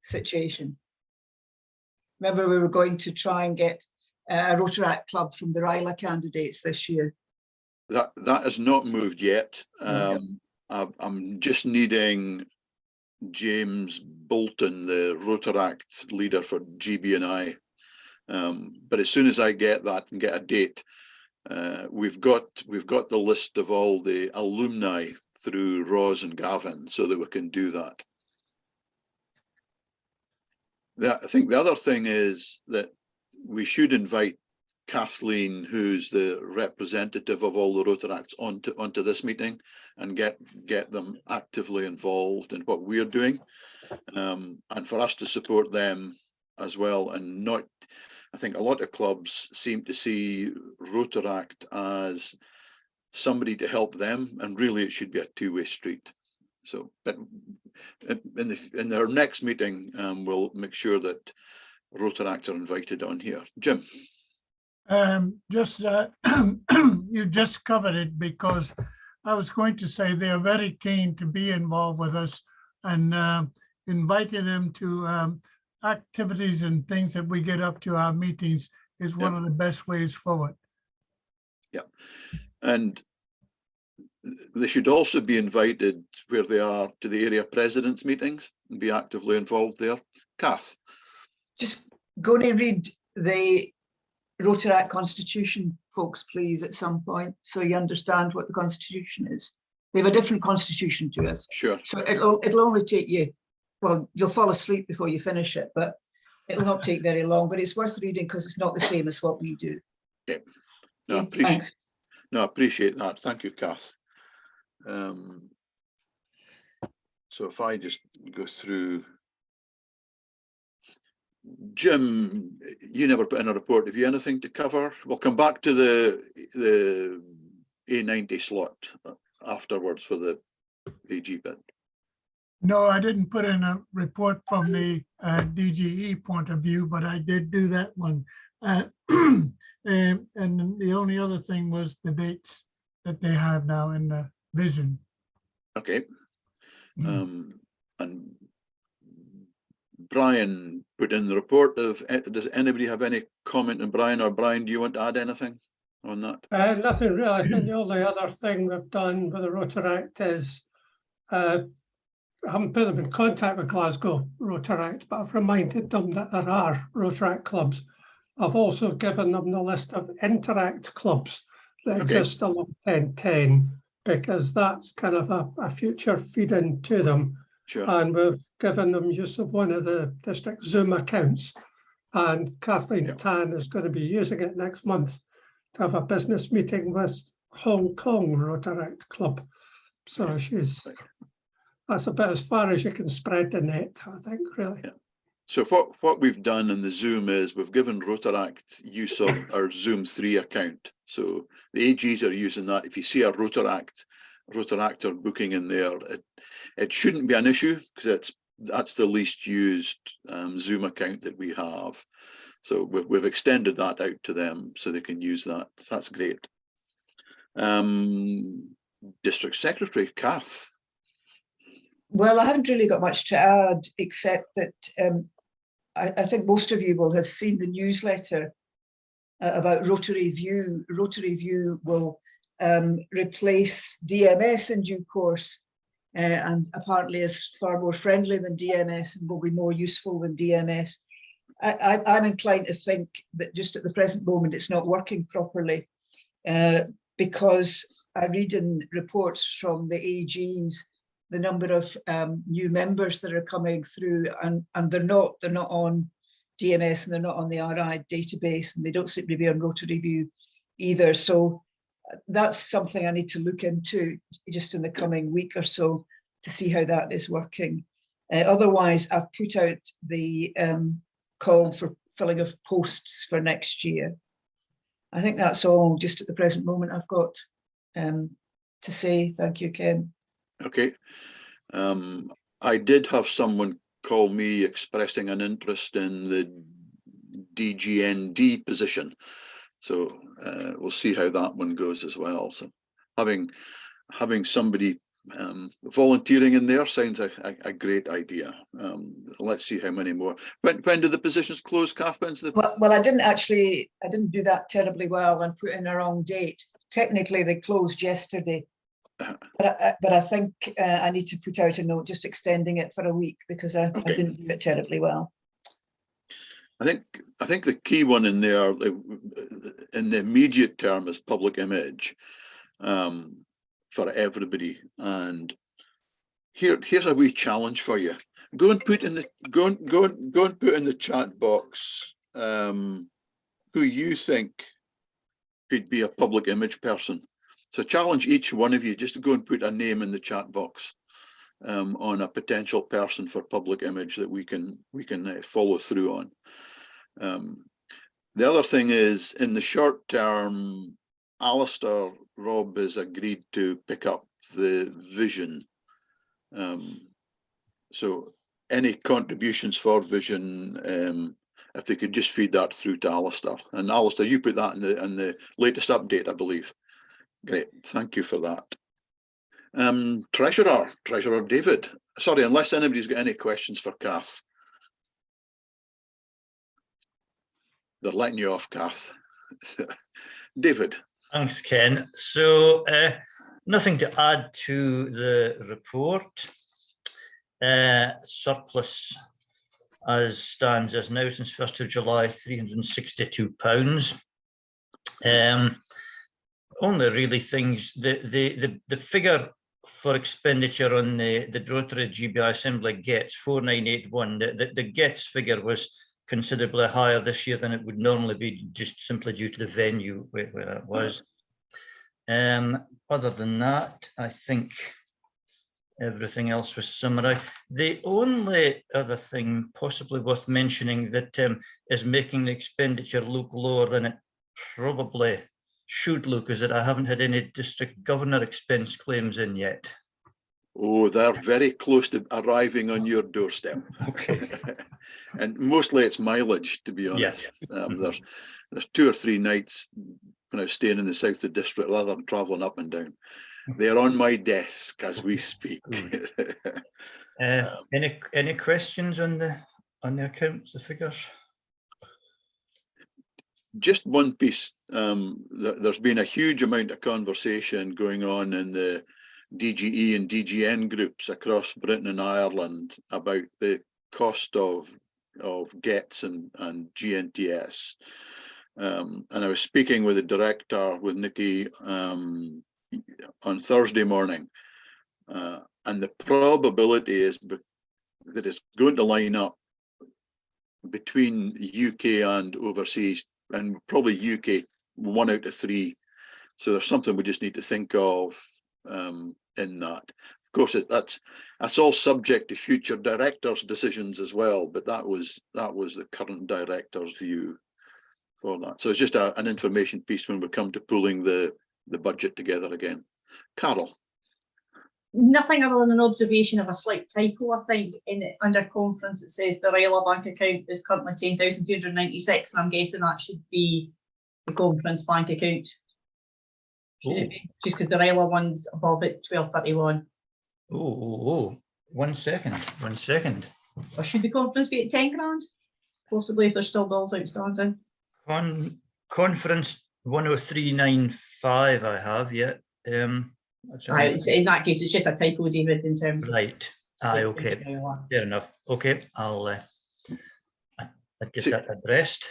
situation. Remember, we were going to try and get a Rotaract club from the Ryla candidates this year. That has not moved yet. I'm just needing James Bolton, the Rotaract leader for GB&I. But as soon as I get that and get a date, we've got the list of all the alumni through Ros and Gavin so that we can do that. I think the other thing is that we should invite Kathleen, who's the representative of all the Rotaracts, onto this meeting and get them actively involved in what we're doing, and for us to support them as well. And not, I think a lot of clubs seem to see Rotaract as somebody to help them, and really it should be a two-way street. So, but in our next meeting, we'll make sure that Rotaract are invited on here. Jim. You just covered it, because I was going to say they are very keen to be involved with us, and inviting them to activities and things that we get up to our meetings is one of the best ways forward. Yeah, and they should also be invited where they are to the area presidents meetings and be actively involved there. Kath. Just going to read the Rotaract Constitution, folks, please, at some point, so you understand what the Constitution is. We have a different Constitution to us. Sure. So it'll only take you, well, you'll fall asleep before you finish it, but it'll not take very long. But it's worth reading because it's not the same as what we do. Yeah. No, Thanks. No, I appreciate that. Thank you, Kath. So if I just go through. Jim, you never put in a report. Have you anything to cover? We'll come back to the A90 slot afterwards for the AG bid. No, I didn't put in a report from the DGE point of view, but I did do that one. And the only other thing was the dates that they have now in the vision. Okay. And Brian put in the report of, does anybody have any comment on Brian, or Brian, do you want to add anything on that? Nothing really. I think the only other thing we've done with the Rotaract is I haven't put them in contact with Glasgow Rotaract, but I've reminded them that there are Rotaract clubs. I've also given them the list of Interact clubs that exist along 1010, because that's kind of a future feed-in to them. Sure. And we've given them use of one of the district Zoom accounts. And Kathleen Tan is going to be using it next month to have a business meeting with Hong Kong Rotaract Club. So that's about as far as you can spread the net, I think, really. Yeah. So what we've done in the Zoom is we've given Rotaract use of our Zoom 3 account. So the AGs are using that. If you see a Rotaractor booking in there, it shouldn't be an issue, because that's the least used Zoom account that we have. So we've extended that out to them so they can use that. That's great. District Secretary, Kath. Well, I haven't really got much to add, except that I think most of you will have seen the newsletter about Rotary View. Rotary View will replace DMS in due course, and apparently is far more friendly than DMS and will be more useful than DMS. I'm inclined to think that just at the present moment it's not working properly, because I read in reports from the AGs the number of new members that are coming through, and they're not on DMS, and they're not on the RI database, and they don't seem to be on Rotary View either. So that's something I need to look into just in the coming week or so to see how that is working. Otherwise, I've put out the call for filling of posts for next year. I think that's all just at the present moment I've got to say. Thank you, Ken. Okay. I did have someone call me expressing an interest in the DGND position. So we'll see how that one goes as well. So having somebody Volunteering in there sounds a great idea. Let's see how many more. When do the positions close, Kath? When's the... Well, I didn't do that terribly well and put in a wrong date. Technically, they closed yesterday, but I think I need to put out a note just extending it for a week because I didn't do it terribly well. I think the key one in there, in the immediate term, is public image for everybody. And here's a wee challenge for you. Go and put in the chat box who you think could be a public image person. So challenge each one of you just to go and put a name in the chat box on a potential person for public image that we can follow through on. The other thing is, in the short term, Alistair Robb has agreed to pick up the vision. So any contributions for vision, if they could just feed that through to Alistair. And Alistair, you put that in the latest update, I believe. Great, thank you for that. Treasurer David. Sorry, unless anybody's got any questions for Kath. They're letting you off, Kath. David. Thanks, Ken. So nothing to add to the report. Surplus as stands as now since 1st of July, £362. Only really things, the figure for expenditure on the Rotary GBI Assembly gets 4981. The gets figure was considerably higher this year than it would normally be, just simply due to the venue where it was. Other than that, I think everything else was summarized. The only other thing possibly worth mentioning that is making the expenditure look lower than it probably should look is that I haven't had any district governor expense claims in yet. Oh, they're very close to arriving on your doorstep. Okay. And mostly it's mileage, to be honest. Yes. There's 2 or 3 nights when I was staying in the south of the district rather than traveling up and down. They're on my desk as we speak. Any questions on the accounts, the figures? Just one piece. There's been a huge amount of conversation going on in the DGE and DGN groups across Britain and Ireland about the cost of GETS and GNTS. And I was speaking with the director, with Nikki, on Thursday morning, and the probability is that it's going to line up between UK and overseas, and probably UK 1 out of 3. So there's something we just need to think of in that. Of course, that's all subject to future directors' decisions as well. But that was the current director's view for that. So it's just an information piece when we come to pulling the budget together again. Carol. Nothing other than an observation of a slight typo. I think under conference it says the RILA bank account is currently 10,296, and I'm guessing that should be the conference bank account. Should it be? Just because the RILA one's above it, 1231. Oh, 1 second. Or should the conference be at 10 grand? Possibly if there's still bills outstanding. Conference 10395 I have yet. In that case, it's just a typo, David, in terms of... Right. Okay. Fair enough. Okay, I'll get that addressed.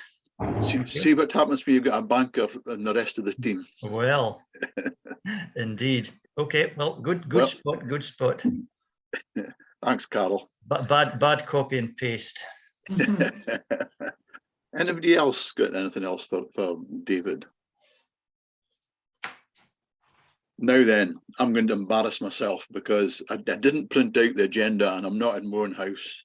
See what happens when you've got a banker and the rest of the team. Well, indeed. Okay, well, good spot. Thanks, Carol. But bad copy and paste. Anybody else got anything else for David? Now then, I'm going to embarrass myself because I didn't print out the agenda and I'm not in my own house.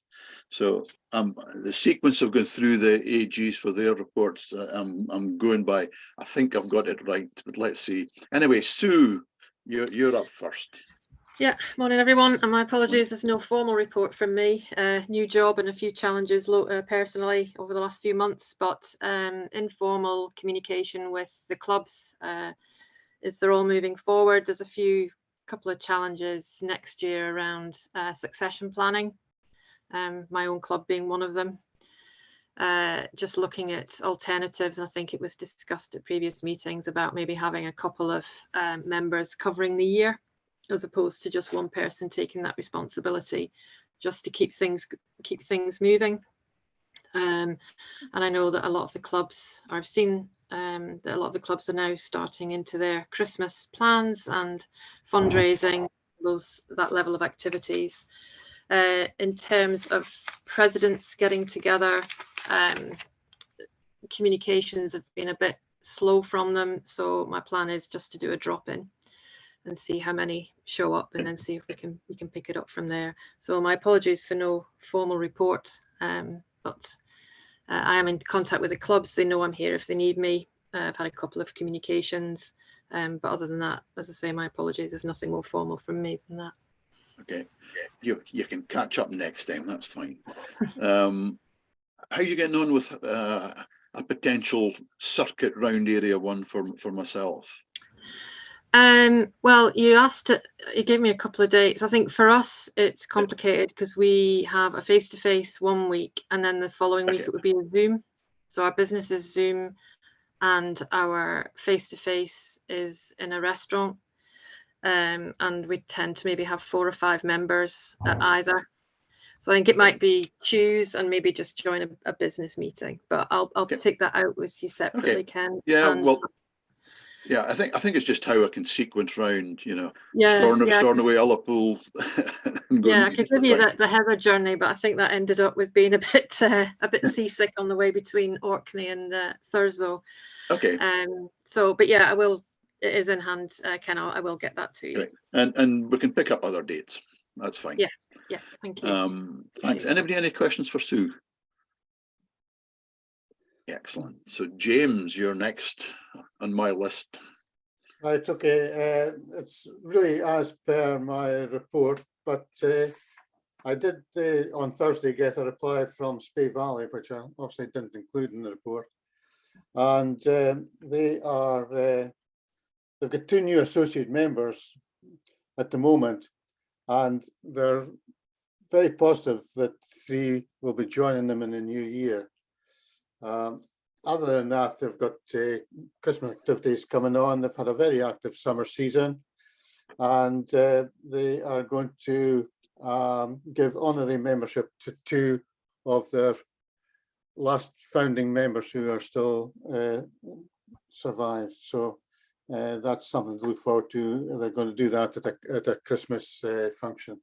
So the sequence of going through the AGs for their reports, I'm going by, I think I've got it right, but let's see. Anyway, Sue, you're up first. Yeah, morning everyone, and my apologies, there's no formal report from me. New job and a few challenges personally over the last few months, but informal communication with the clubs. Is they're all moving forward. There's a few couple of challenges next year around succession planning, my own club being one of them. Just looking at alternatives, and I think it was discussed at previous meetings about maybe having a couple of members covering the year, as opposed to just one person taking that responsibility, just to keep things moving. And I know that a lot of the clubs, I've seen that a lot of the clubs are now starting into their Christmas plans and fundraising, that level of activities. In terms of presidents getting together, communications have been a bit slow from them, so my plan is just to do a drop-in and see how many show up, and then see if we can pick it up from there. So my apologies for no formal report, but I am in contact with the clubs. They know I'm here if they need me. I've had a couple of communications, but other than that, as I say, my apologies. There's nothing more formal from me than that. Okay, you can catch up next time. That's fine. How are you getting on with a potential circuit round area one for myself? Well, you gave me a couple of dates. I think for us it's complicated because we have a face-to-face one week, and then the following week it would be a Zoom. So our business is Zoom, and our face-to-face is in a restaurant. And we tend to maybe have 4 or 5 members at either. So I think it might be choose and maybe just join a business meeting, but I'll take that out with you separately, Ken. Yeah, well, yeah, I think it's just how I can sequence round, you know, yeah, storing away Ullapool. Yeah, I could give you the Heather journey, but I think that ended up with being a bit seasick on the way between Orkney and Thurso. Okay. So, but yeah, I will. It is in hand, Ken. I will get that to you. Great. And we can pick up other dates. That's fine. Yeah. Thank you. Thanks. Anybody any questions for Sue? Excellent. So James, you're next on my list. Right, okay. It's really as per my report, but I did on Thursday get a reply from Spey Valley, which I obviously didn't include in the report. And they've got 2 new associate members at the moment, and they're very positive that 3 will be joining them in the new year. Other than that, they've got Christmas activities coming on. They've had a very active summer season, and they are going to give honorary membership to 2 of their last founding members who are still survived. So that's something to look forward to. They're going to do that at a Christmas function.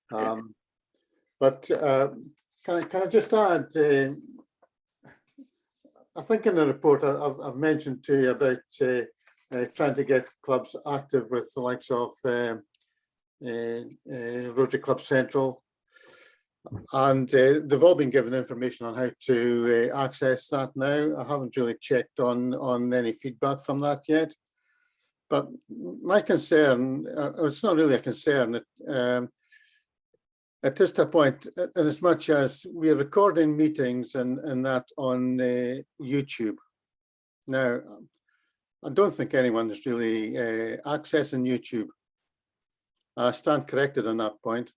But can I just add? I think in the report I've mentioned to you about trying to get clubs active with the likes of Rotary Club Central, and they've all been given information on how to access that now. I haven't really checked on any feedback from that yet, but my concern, it's not really a concern, at this point, in as much as we're recording meetings and that on YouTube. Now, I don't think anyone is really accessing YouTube. I stand corrected on that point.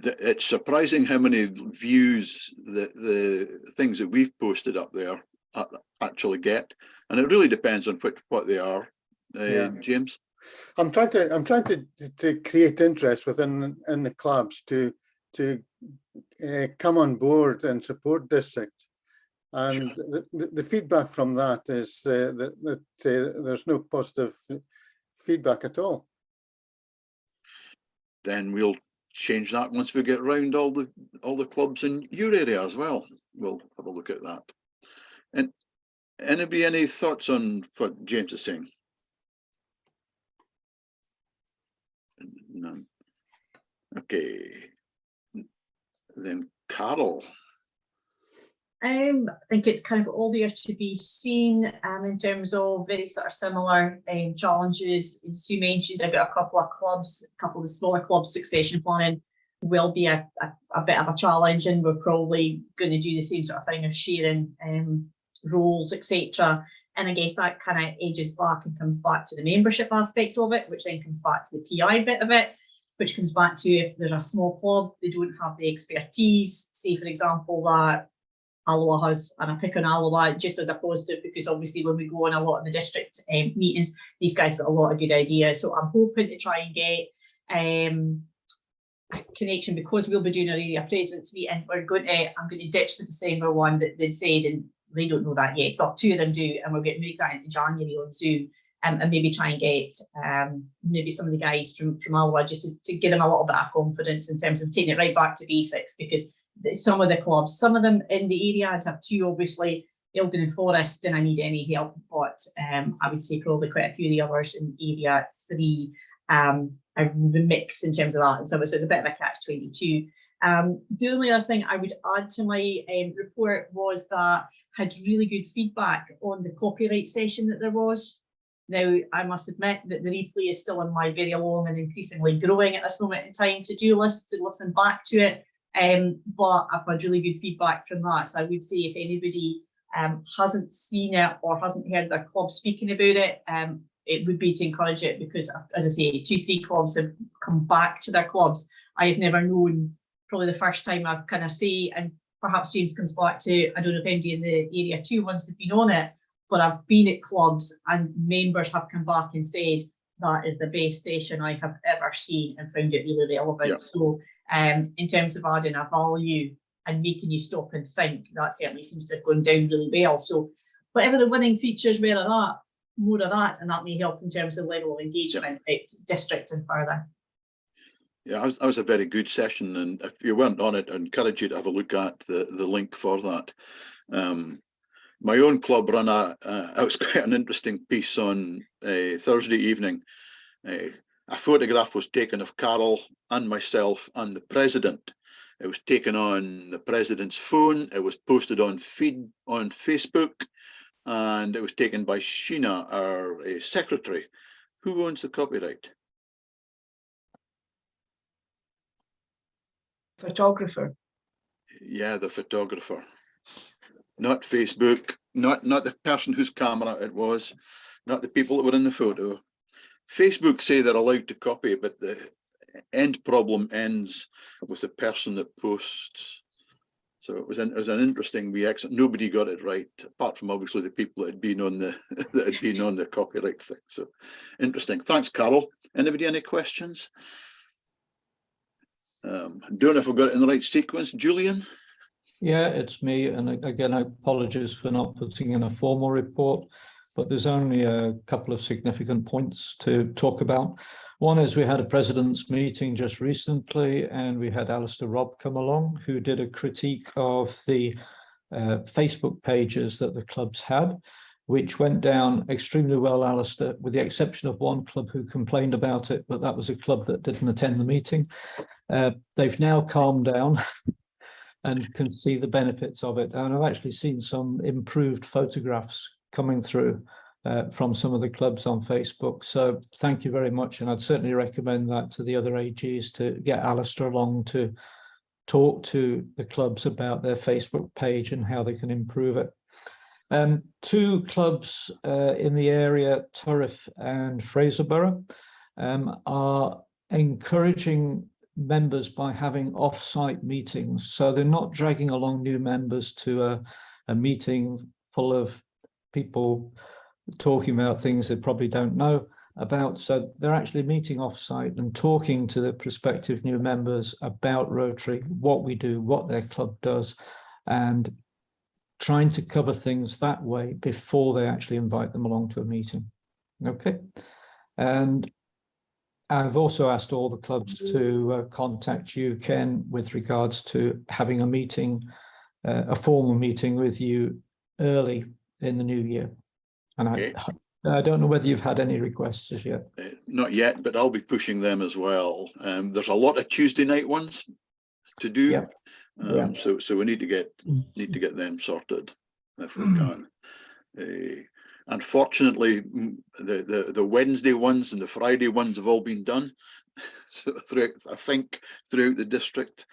It's surprising how many views the things that we've posted up there actually get, and it really depends on what they are, James. I'm trying to create interest within the clubs to come on board and support District, and the feedback from that is that there's no positive feedback at all. Then we'll change that once we get round all the clubs in your area as well. We'll have a look at that. And anybody any thoughts on what James is saying? None. Okay, then Carol. I think it's kind of all there to be seen in terms of very sort of similar challenges. As you mentioned, I've got a couple of clubs, a couple of the smaller clubs. Succession planning will be a bit of a challenge, and we're probably going to do the same sort of thing of sharing roles, etc. And I guess that kind of edges back and comes back to the membership aspect of it, which then comes back to the PI bit of it, which comes back to if there's a small club, they don't have the expertise, say, for example, that Alloa has, and I pick on Alloa just as a positive, because obviously when we go on a lot of the district meetings, these guys got a lot of good ideas. So I'm hoping to try and get a connection, because we'll be doing our area presence meeting. I'm going to ditch the December one that they'd said, and they don't know that yet. Well, 2 of them do, and we're going to make that into January on Zoom, and maybe try and get maybe some of the guys from Alloa just to give them a little bit of confidence in terms of taking it right back to basics, because some of the clubs, some of them in the area, I'd have 2 obviously, Ilbin and Forest, didn't need any help, but I would say probably quite a few of the others in area 3 are the mix in terms of that. So it's a bit of a catch-22. The only other thing I would add to my report was that I had really good feedback on the copyright session that there was. Now, I must admit that the replay is still on my very long and increasingly growing at this moment in time to-do list to listen back to it. But I've had really good feedback from that. So I would say if anybody hasn't seen it or hasn't heard their club speaking about it, it would be to encourage it, because, as I say, 2-3 clubs have come back to their clubs. I have never known, probably the first time I've kind of say, and perhaps James comes back to, I don't know if anybody in the area 2 ones have been on it, but I've been at clubs and members have come back and said, that is the best session I have ever seen, and found it really relevant. Yep. So in terms of adding a value and making you stop and think, that certainly seems to have gone down really well. So whatever the winning features were of that, more of that, and that may help in terms of level of engagement at district and further. Yeah, that was a very good session, and if you weren't on it, I encourage you to have a look at the link for that. My own club ran it was quite an interesting piece on Thursday evening. A photograph was taken of Carol and myself and the president. It was taken on the president's phone. It was posted on feed on Facebook, and it was taken by Sheena, our secretary. Who owns the copyright? Photographer. Yeah, the photographer. Not Facebook, not the person whose camera it was, not the people that were in the photo. Facebook say they're allowed to copy, but the end problem ends with the person that posts. So it was an interesting reaction. Nobody got it right, apart from obviously the people that had been on the copyright thing. So interesting. Thanks, Carol. Anybody any questions? Don't know if I've got it in the right sequence. Julian? Yeah, it's me. And again, I apologize for not putting in a formal report, but there's only a couple of significant points to talk about. One is we had a president's meeting just recently, and we had Alistair Robb come along, who did a critique of the Facebook pages that the clubs had, which went down extremely well, Alistair, with the exception of one club who complained about it, but that was a club that didn't attend the meeting. They've now calmed down and can see the benefits of it. And I've actually seen some improved photographs coming through from some of the clubs on Facebook. So thank you very much. And I'd certainly recommend that to the other AGs, to get Alistair along to talk to the clubs about their Facebook page and how they can improve it. 2 clubs in the area, Turriff and Fraserburgh, are encouraging members by having off-site meetings. So they're not dragging along new members to a meeting full of people talking about things they probably don't know about. So they're actually meeting off-site and talking to the prospective new members about Rotary, what we do, what their club does, and trying to cover things that way before they actually invite them along to a meeting. Okay. And I've also asked all the clubs to contact you, Ken, with regards to having a meeting, a formal meeting with you early in the new year. And okay. I don't know whether you've had any requests as yet. Not yet, but I'll be pushing them as well. There's a lot of Tuesday night ones to do. Yep. So we need to get them sorted if we can. Unfortunately, the Wednesday ones and the Friday ones have all been done. So I think throughout the district.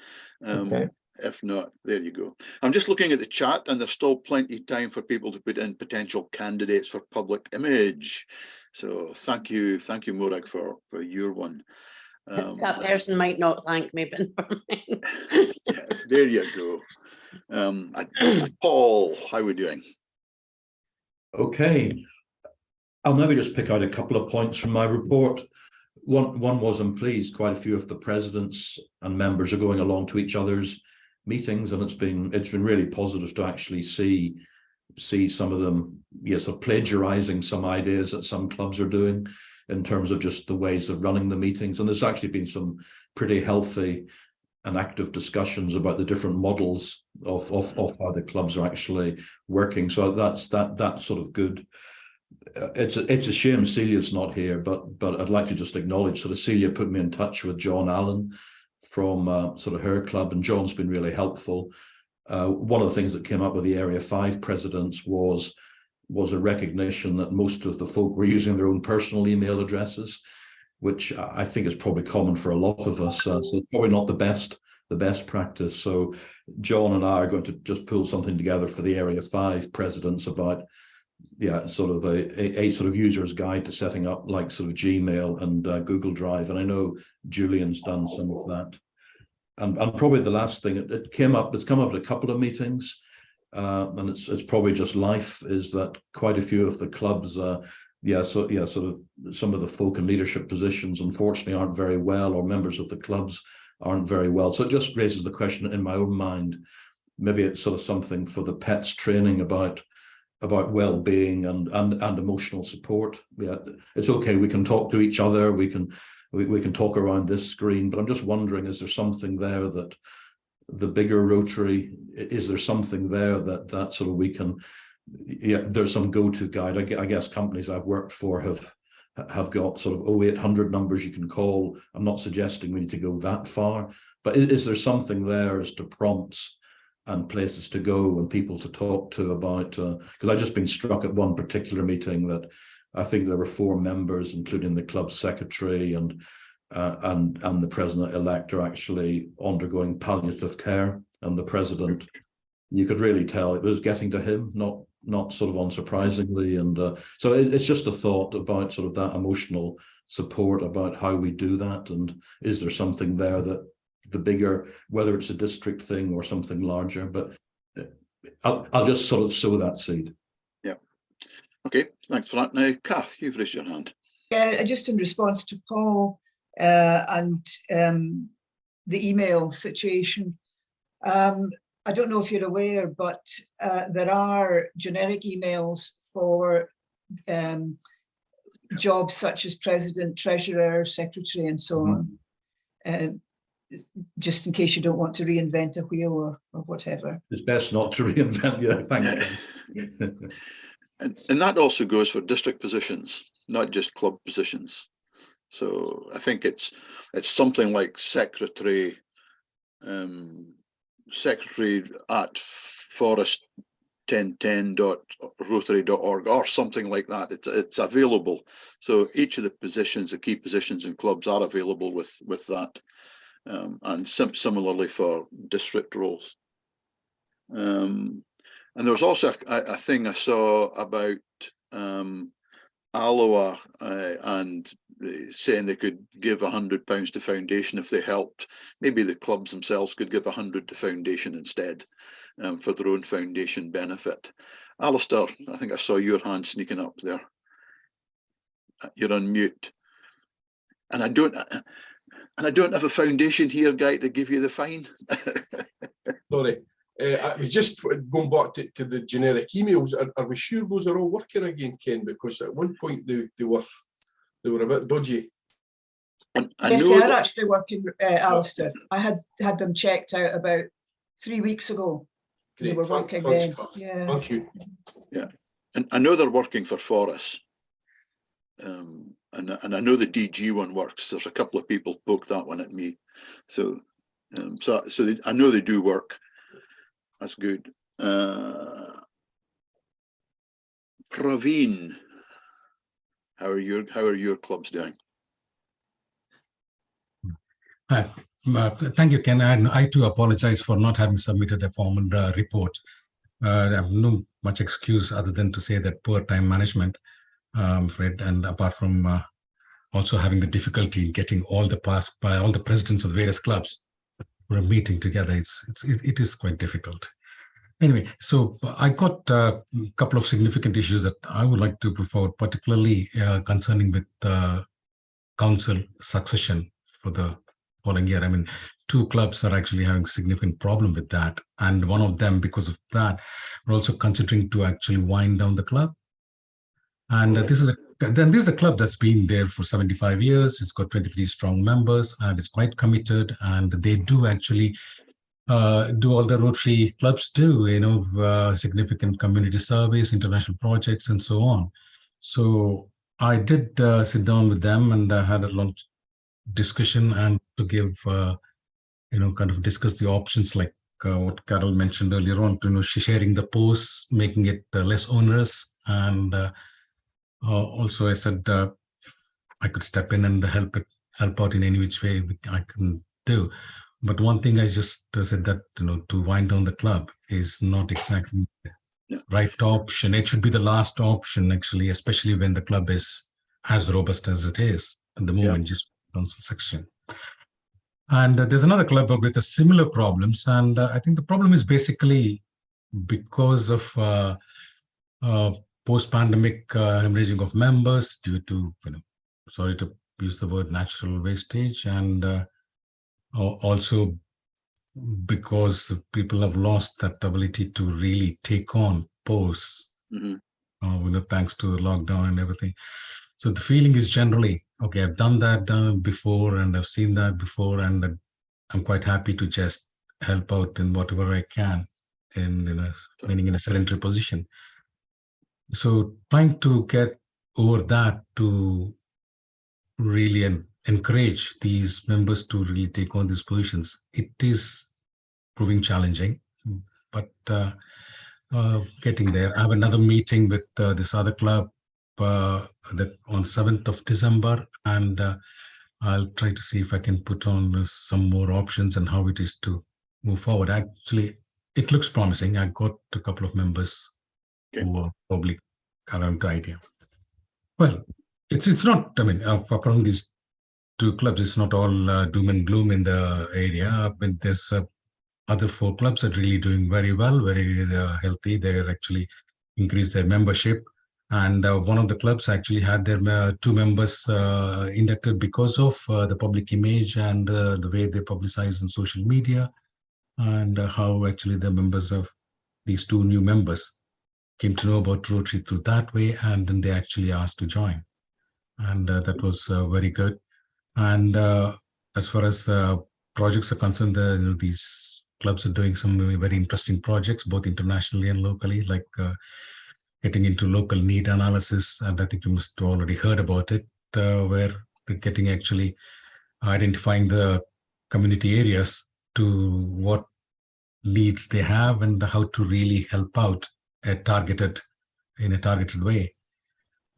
Okay. If not, there you go. I'm just looking at the chat, and there's still plenty of time for people to put in potential candidates for public image. So thank you, Morag, for your one. That person might not thank me, but never mind. Yeah, there you go. Paul, how are we doing? Okay, I'll maybe just pick out a couple of points from my report. One was, I'm pleased quite a few of the presidents and members are going along to each other's meetings, and it's been really positive to actually see some of them, yes, sort of plagiarizing some ideas that some clubs are doing in terms of just the ways of running the meetings. And there's actually been some pretty healthy and active discussions about the different models of how the clubs are actually working. So that's sort of good. It's a shame Celia's not here, but I'd like to just acknowledge sort of Celia put me in touch with John Allen from sort of her club, and John's been really helpful. One of the things that came up with the Area 5 presidents was a recognition that most of the folk were using their own personal email addresses, which I think is probably common for a lot of us. So it's probably not the best practice. So John and I are going to just pull something together for the Area 5 presidents about, yeah, sort of a sort of user's guide to setting up like sort of Gmail and Google Drive. And I know Julian's done some of that. And probably the last thing, it's come up at a couple of meetings, and it's probably just life, is that quite a few of the clubs, sort of some of the folk in leadership positions unfortunately aren't very well, or members of the clubs aren't very well. So it just raises the question in my own mind, maybe it's sort of something for the pets training about well-being and emotional support. Yeah, it's okay, we can talk to each other, we can talk around this screen, but I'm just wondering, is there something there that the bigger Rotary, is there something there that sort of we can, yeah, there's some go-to guide. I guess companies I've worked for have got sort of 0800 numbers you can call. I'm not suggesting we need to go that far, but is there something there as to prompts and places to go and people to talk to about, because I've just been struck at one particular meeting that I think there were 4 members, including the club secretary and the president-elect, are actually undergoing palliative care, and the president, you could really tell it was getting to him, not sort of unsurprisingly. And so it's just a thought about sort of that emotional support, about how we do that, and is there something there that the bigger, whether it's a district thing or something larger, but I'll just sort of sow that seed. Yeah. Okay, thanks for that. Now, Kath, you've raised your hand. Yeah, just in response to Paul and the email situation. I don't know if you're aware, but there are generic emails for jobs such as president, treasurer, secretary, and so on. Just in case you don't want to reinvent a wheel or whatever. It's best not to reinvent. Yeah, thanks. And that also goes for district positions, not just club positions. So I think it's something like secretary at forest1010.rotary.org or something like that. It's available. So each of the positions, the key positions in clubs, are available with that. And similarly for district roles. And there was also a thing I saw about Alloa and saying they could give £100 to foundation if they helped. Maybe the clubs themselves could give 100 to foundation instead, for their own foundation benefit. Alistair, I think I saw your hand sneaking up there. You're on mute. And I don't have a foundation here, Guy, to give you the fine. Sorry. I was just going back to the generic emails. Are we sure those are all working again, Ken? Because at one point they were a bit dodgy. Yes, they are actually working, Alistair. I had them checked out about 3 weeks ago. Great. They were working then. Yeah. Thank you. Yeah, and I know they're working for Forest. And I know the DG one works. There's a couple of people poked that one at me. So I know they do work. That's good. Praveen, how are your clubs doing? Thank you, Ken. And I too apologize for not having submitted a formal report. I have no much excuse other than to say that poor time management, Fred, and apart from also having the difficulty in getting all the presidents of the various clubs for a meeting together, it is quite difficult. Anyway, so I got a couple of significant issues that I would like to put forward, particularly concerning with council succession for the following year. I mean, 2 clubs are actually having significant problem with that. And one of them, because of that, we're also considering to actually wind down the club. And this is a club that's been there for 75 years. It's got 23 strong members and it's quite committed. And they do actually do all the Rotary clubs do, significant community service, international projects, and so on. So I did sit down with them and had a long discussion and to give, kind of discuss the options like what Carol mentioned earlier on, sharing the posts, making it less onerous. And also I said I could step in and help out in any which way I can do. But one thing I just said that, to wind down the club is not exactly the right option. It should be the last option, actually, especially when the club is as robust as it is at the moment, just council section. And there's another club with a similar problems. And I think the problem is basically because of post-pandemic hemorrhaging of members due to, sorry to use the word natural wastage, and also because people have lost that ability to really take on posts, thanks to the lockdown and everything. So the feeling is generally, okay, I've done that before and I've seen that before, and I'm quite happy to just help out in whatever I can meaning in a sedentary position. So trying to get over that to really encourage these members to really take on these positions. It is proving challenging, but getting there. I have another meeting with this other club that on 7th of December, and I'll try to see if I can put on some more options and how it is to move forward. Actually, it looks promising. I got a couple of members who are probably around the idea. Well, it's not, I mean, from these 2 clubs, it's not all doom and gloom in the area. But there's other 4 clubs that are really doing very well, very healthy. They're actually increased their membership. And one of the clubs actually had their 2 members inducted because of the public image and the way they publicize on social media, and how actually the members of these 2 new members came to know about Rotary through that way, and then they actually asked to join. And that was very good. And as far as projects are concerned, these clubs are doing some very interesting projects, both internationally and locally, like getting into local need analysis. And I think you must have already heard about it, where they're getting actually identifying the community areas to what needs they have and how to really help out in a targeted way.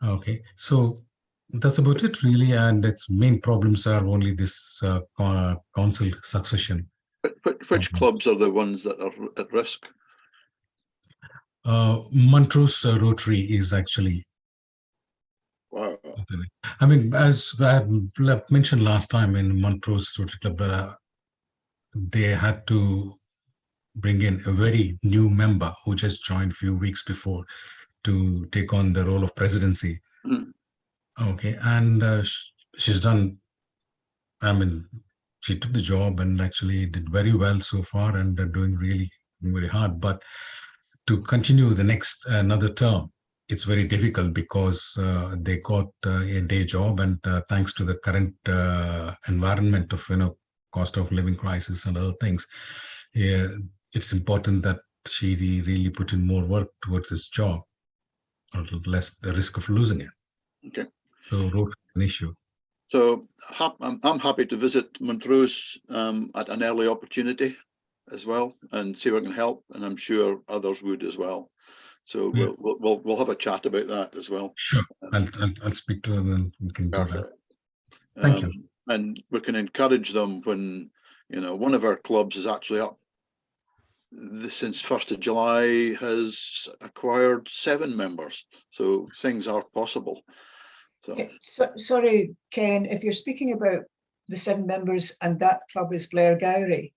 Okay, so that's about it really, and its main problems are only this council succession. Which clubs are the ones that are at risk? Montrose Rotary is actually. Wow. I mean, as I mentioned last time, in Montrose Rotary Club, they had to bring in a very new member who just joined a few weeks before to take on the role of presidency. Okay, and she's done, I mean, she took the job and actually did very well so far, and doing really very hard. But to continue the next another term, it's very difficult because they got a day job, and thanks to the current environment of cost of living crisis and other things, it's important that she really put in more work towards this job, or less the risk of losing it. Okay. So Rotary is an issue. So I'm happy to visit Montrose at an early opportunity as well, and see if I can help, and I'm sure others would as well. So we'll have a chat about that as well. Sure, I'll speak to them and we can do that. Thank you. And we can encourage them when You know, one of our clubs is actually up since 1st of July, has acquired 7 members. So things are possible. So, Okay, so sorry, Ken, if you're speaking about the 7 members and that club is Blair Gowrie.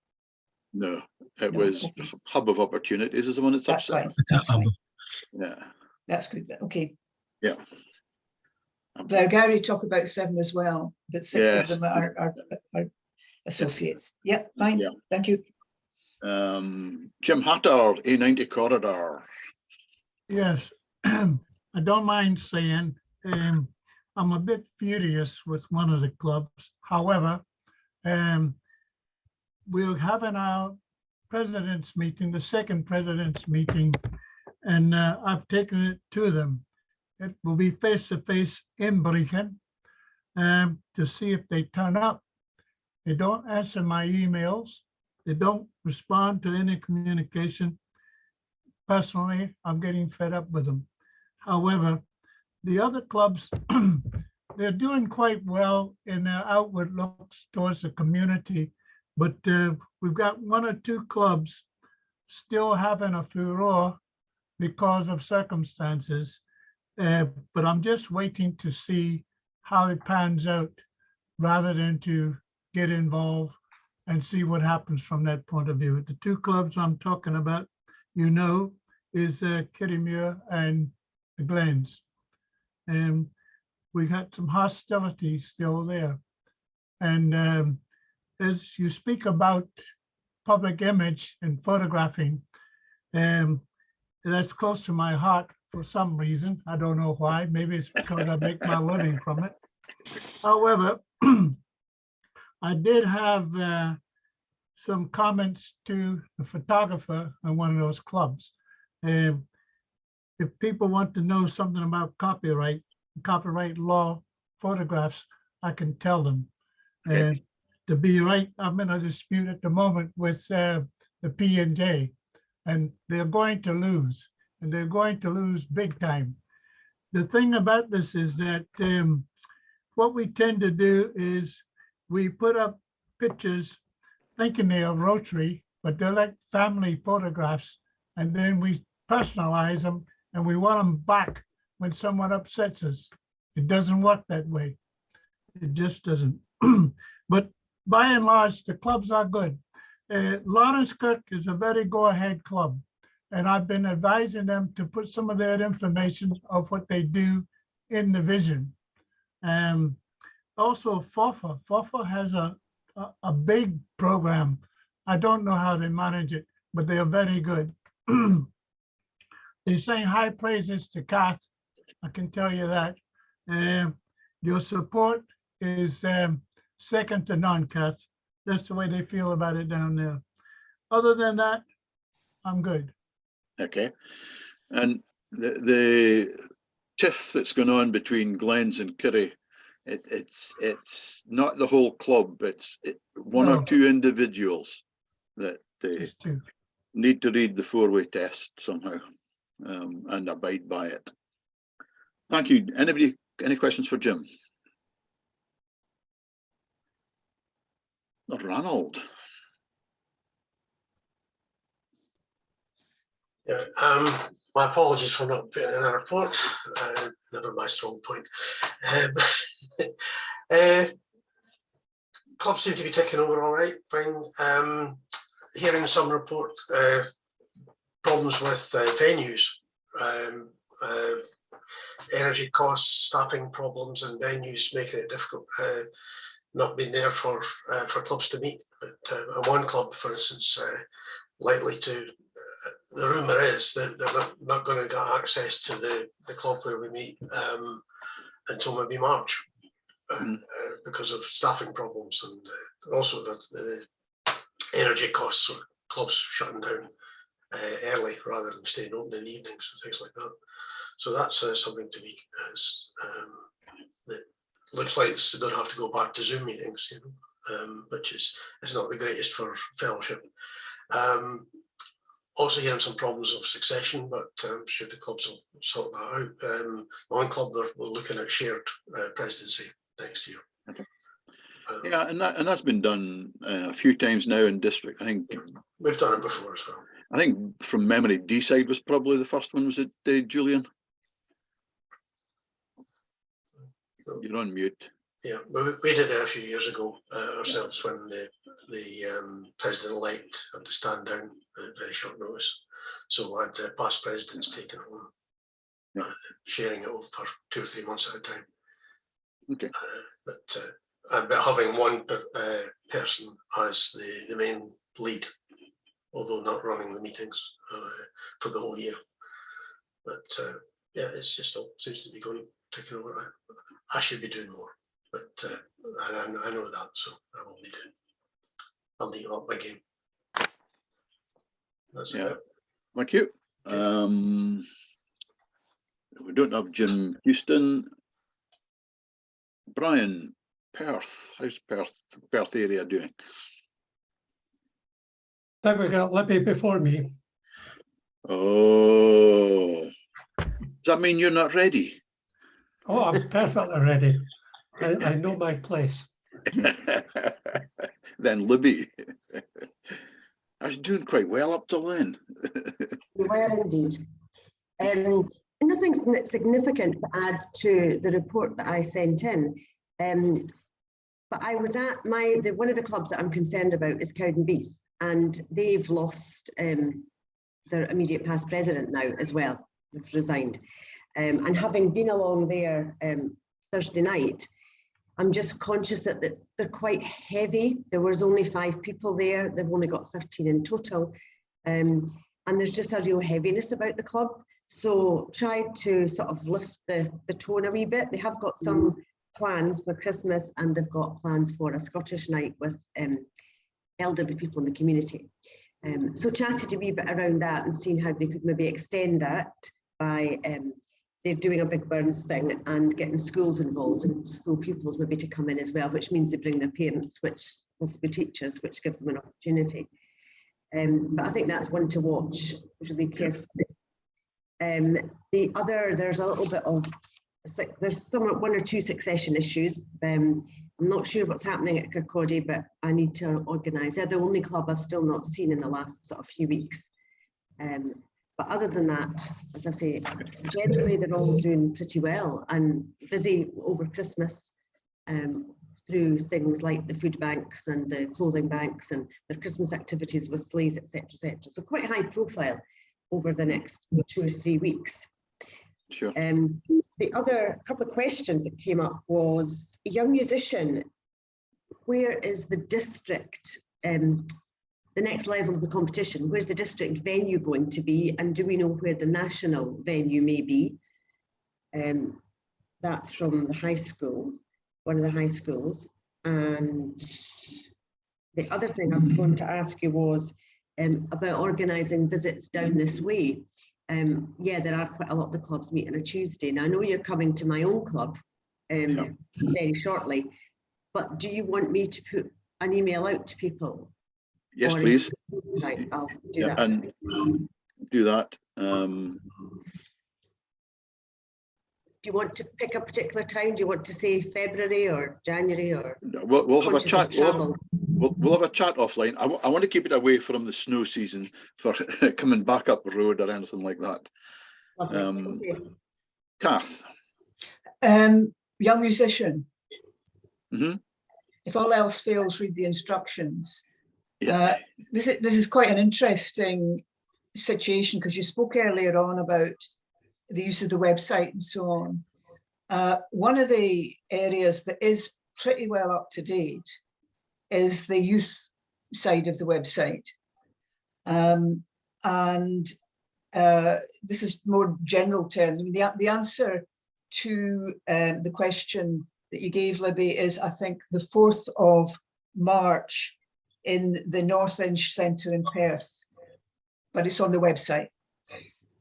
no, it No, was okay. Hub of Opportunities is the one that's That's upset. fine. That's fine. Yeah. That's good. Okay. Yeah. Blair Gowrie talk about 7 as well, but 6 Yeah. of them are associates. Yep, fine. Yeah. Thank you. Jim Hatter, A90 Corridor. Yes, I don't mind saying, I'm a bit furious with one of the clubs. However, we're having our president's meeting, the second president's meeting, and I've taken it to them. It will be face-to-face in Brechin to see if they turn up. They don't answer my emails. They don't respond to any communication. Personally, I'm getting fed up with them. However, the other clubs, they're doing quite well in their outward looks towards the community, but we've got 1 or 2 clubs still having a furore because of circumstances. But I'm just waiting to see how it pans out rather than to get involved and see what happens from that point of view. The 2 clubs I'm talking about, you know, is Kittymuir and the Glens. And we had some hostility still there. And as you speak about public image and photographing, that's close to my heart for some reason. I don't know why. Maybe it's because I make my living from it. However, I did have some comments to the photographer in one of those clubs. If people want to know something about copyright law photographs, I can tell them. And to be right, I'm in a dispute at the moment with the P&J, and they're going to lose, and they're going to lose big time. The thing about this is that what we tend to do is we put up pictures thinking they are Rotary, but they're like family photographs, and then we personalize them and we want them back when someone upsets us. It doesn't work that way. It just doesn't. But by and large, the clubs are good. Lawrence Kirk is a very go-ahead club, and I've been advising them to put some of their information of what they do in the vision. Also, FOFA has a big program. I don't know how they manage it, but they are very good. They're saying high praises to Kath. I can tell you that. Your support is second to none, Kath. That's the way they feel about it down there. Other than that, I'm good. Okay. And the tiff that's going on between Glens and Curry, it's not the whole club. It's one or 2 individuals that they need to read the 4-way test somehow and abide by it. Thank you. Anybody, any questions for Jim? Ronald. Yeah, my apologies for not putting in a report. Never my strong point. Clubs seem to be taking over all right, fine. Hearing some report problems with venues, energy costs, staffing problems, and venues making it difficult. Not being there for clubs to meet, but one club, for instance, likely to. The rumour is that they're not going to get access to the club where we meet until maybe March because of staffing problems and also the energy costs of clubs shutting down early rather than staying open in the evenings and things like that. So that's something to be that looks like it's going to have to go back to Zoom meetings, you know, which is not the greatest for fellowship. Also hearing some problems of succession, but I'm sure the clubs will sort that out. One club, we're looking at shared presidency next year. Okay. Yeah, and that's been done a few times now in district. I think We've done it before as well. I think from memory, D-side was probably the first one. Was it Julian? You're on mute. Yeah, we did it a few years ago ourselves when the president-elect had to stand down at very short notice. So we had past presidents taking home, sharing it over for 2 or 3 months at a time. Okay. But having one person as the main lead, although not running the meetings for the whole year. But yeah, it's just all seems to be taking over. I should be doing more, but I know that, so I will be doing. I'll need up my game. That's it. Thank you. We don't have Jim Houston. Brian, Perth. How's Perth area doing? Then we got Libby before me. Oh, does that mean you're not ready? Oh, I'm perfectly ready. I know my place. Then Libby. I was doing quite well up till then. You were indeed. Nothing significant to add to the report that I sent in. But I was at one of the clubs that I'm concerned about is Cowdenbeath, and they've lost their immediate past president now as well. They've resigned. And having been along there Thursday night, I'm just conscious that they're quite heavy. There was only 5 people there. They've only got 13 in total. And there's just a real heaviness about the club. So tried to sort of lift the tone a wee bit. They have got some plans for Christmas, and they've got plans for a Scottish night with elderly people in the community. So chatted a wee bit around that and seeing how they could maybe extend that by they're doing a big Burns thing and getting schools involved and school pupils maybe to come in as well, which means they bring their parents, which must be teachers, which gives them an opportunity. But I think that's one to watch really carefully. The other, there's a little bit of, there's one or two succession issues. I'm not sure what's happening at Kirkcaldy, but I need to organise. They're the only club I've still not seen in the last sort of few weeks. But other than that, as I say, generally they're all doing pretty well and busy over Christmas through things like the food banks and the clothing banks and their Christmas activities with sleighs, etc., etc. So quite high profile over the next 2 or 3 weeks. Sure. The other couple of questions that came up was a young musician. Where is the district? The next level of the competition, where's the district venue going to be, and do we know where the national venue may be? That's from the high school, one of the high schools. And the other thing I was going to ask you was about organising visits down this way. Yeah, there are quite a lot of the clubs meet on a Tuesday. Now I know you're coming to my own club very shortly, but do you want me to put an email out to people? Yes, please. Right, I'll do that. And do that. Do you want to pick a particular time? Do you want to say February or January or? We'll have a chat. We'll have a chat offline. I want to keep it away from the snow season for coming back up the road or anything like that. Okay. Kath. Young musician. Mm-hmm. If all else fails, read the instructions. Yeah. This is quite an interesting situation because you spoke earlier on about the use of the website and so on. One of the areas that is pretty well up to date is the youth side of the website. This is more general terms. I mean, the answer to the question that you gave, Libby, is I think the 4th of March in the North Inch Centre in Perth, but it's on the website.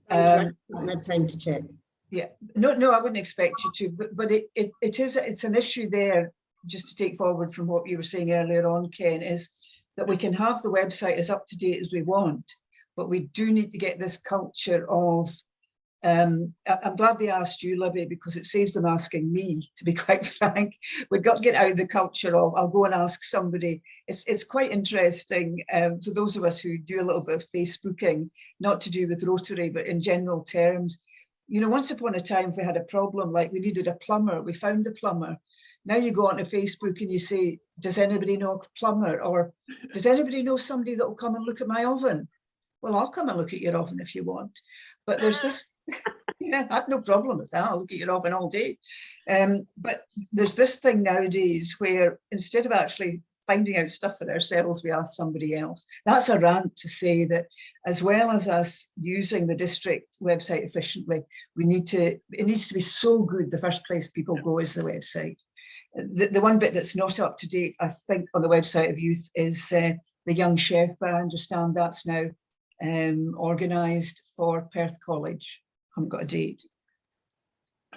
I haven't had time to check. Yeah, no, I wouldn't expect you to, but it's an issue there, just to take forward from what you were saying earlier on, Ken, is that we can have the website as up to date as we want, but we do need to get this culture of I'm glad they asked you, Libby, because it saves them asking me, to be quite frank. We've got to get out of the culture of, I'll go and ask somebody. It's quite interesting for those of us who do a little bit of Facebooking, not to do with Rotary, but in general terms. You know, once upon a time, if we had a problem, like we needed a plumber, we found a plumber. Now you go onto Facebook and you say, does anybody know a plumber? Or does anybody know somebody that will come and look at my oven? Well, I'll come and look at your oven if you want. But there's this, yeah, I have no problem with that. I'll look at your oven all day. But there's this thing nowadays where instead of actually finding out stuff for ourselves, we ask somebody else. That's a rant to say that as well as us using the district website efficiently, it needs to be so good. The first place people go is the website. The one bit that's not up to date, I think, on the website of youth is the Young Chef, but I understand that's now organised for Perth College. I haven't got a date.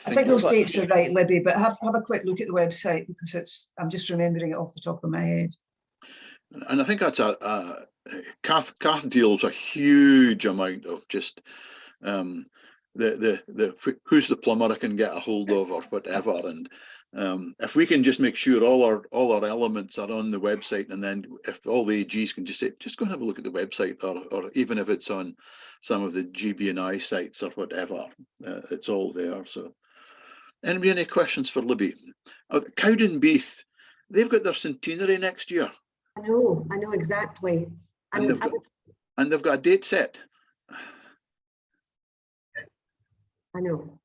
I think those dates are right, Libby, but have a quick look at the website because I'm just remembering it off the top of my head. And I think that's Kath deals a huge amount of just who's the plumber I can get a hold of or whatever. And if we can just make sure all our elements are on the website, and then if all the AGs can just say, just go and have a look at the website, or even if it's on some of the GB&I sites or whatever, it's all there. So, anybody any questions for Libby? Cowdenbeath, they've got their centenary next year. I know exactly. And they've got a date set. I know.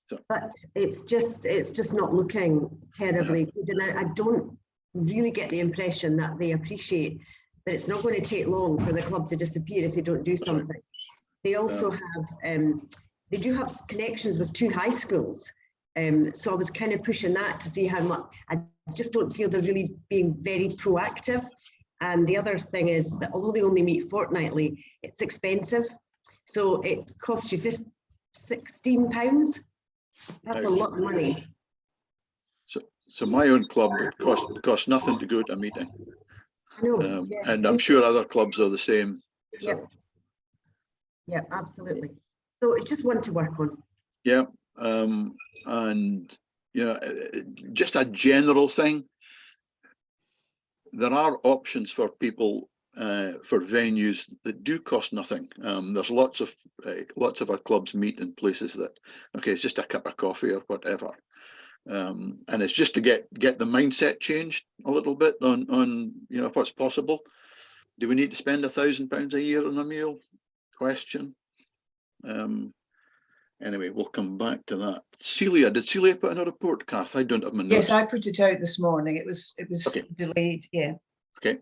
So. But it's just not looking terribly good. And I don't really get the impression that they appreciate that it's not going to take long for the club to disappear if they don't do something. They also have, they do have connections with 2 high schools. So I was kind of pushing that to see how much. I just don't feel they're really being very proactive. And the other thing is that although they only meet fortnightly, it's expensive. So it costs you £16. That's a lot of money. So my own club, it costs nothing to go to a meeting. I know, yeah. And I'm sure other clubs are the same. So. Yeah, absolutely. So it's just one to work on. Yeah. And you know, just a general thing, there are options for people for venues that do cost nothing. There's lots of our clubs meet in places that, okay, it's just a cup of coffee or whatever, and it's just to get the mindset changed a little bit on you know what's possible. Do we need to spend £1,000 a year on a meal? Question. Anyway, we'll come back to that. Celia, did Celia put in a report, Kath? I don't have my notes. Yes, I put it out this morning. It was okay. Delayed. Yeah. Okay.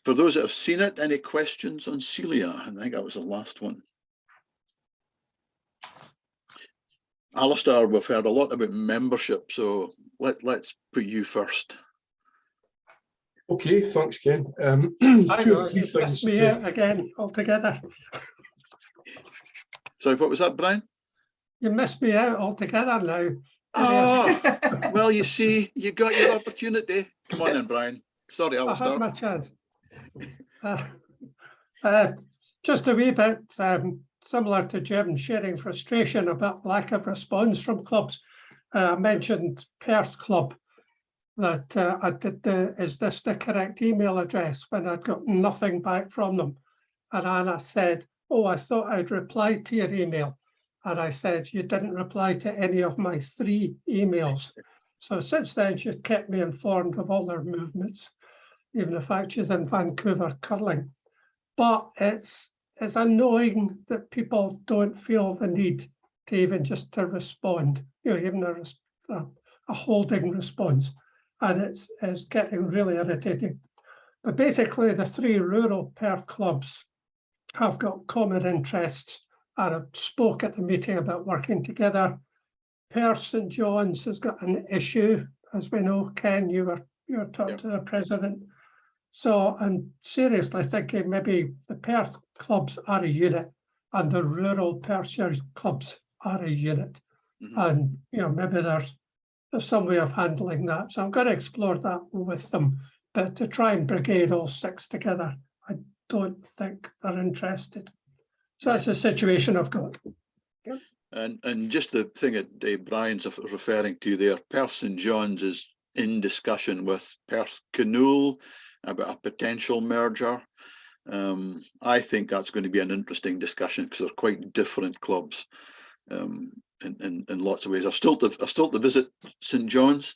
For those that have seen it, any questions on Celia? I think that was the last one. Alistair, we've heard a lot about membership, so let's put you first. Okay, thanks, Ken. Two or three things again altogether. Sorry, what was that, Brian? You missed me out altogether now. Oh, well, you see, you got your opportunity. Come on then, Brian. Sorry, Alistair. I had my chance. Just a wee bit similar to Jim, sharing frustration about lack of response from clubs. I mentioned Perth Club, that I did is this the correct email address, when I'd got nothing back from them. And Anna said, oh, I thought I'd replied to your email. And I said, you didn't reply to any of my 3 emails. So since then, she's kept me informed of all their movements, even the fact she's in Vancouver curling. But it's annoying that people don't feel the need to even just to respond, you know, even a holding response. And it's getting really irritating. But basically, the 3 rural Perth clubs have got common interests and have spoke at the meeting about working together. Perth St John's has got an issue, as we know. Ken, you were talking to the president. So I'm seriously thinking maybe the Perth clubs are a unit and the rural Perthshire clubs are a unit. And you know, maybe there's some way of handling that. So I'm going to explore that with them. But to try and brigade all 6 together, I don't think they're interested. So that's the situation I've got. And just the thing that Brian's referring to there, Perth St John's is in discussion with Perth Canool about a potential merger. I think that's going to be an interesting discussion because they're quite different clubs in lots of ways. I've still to visit St John's.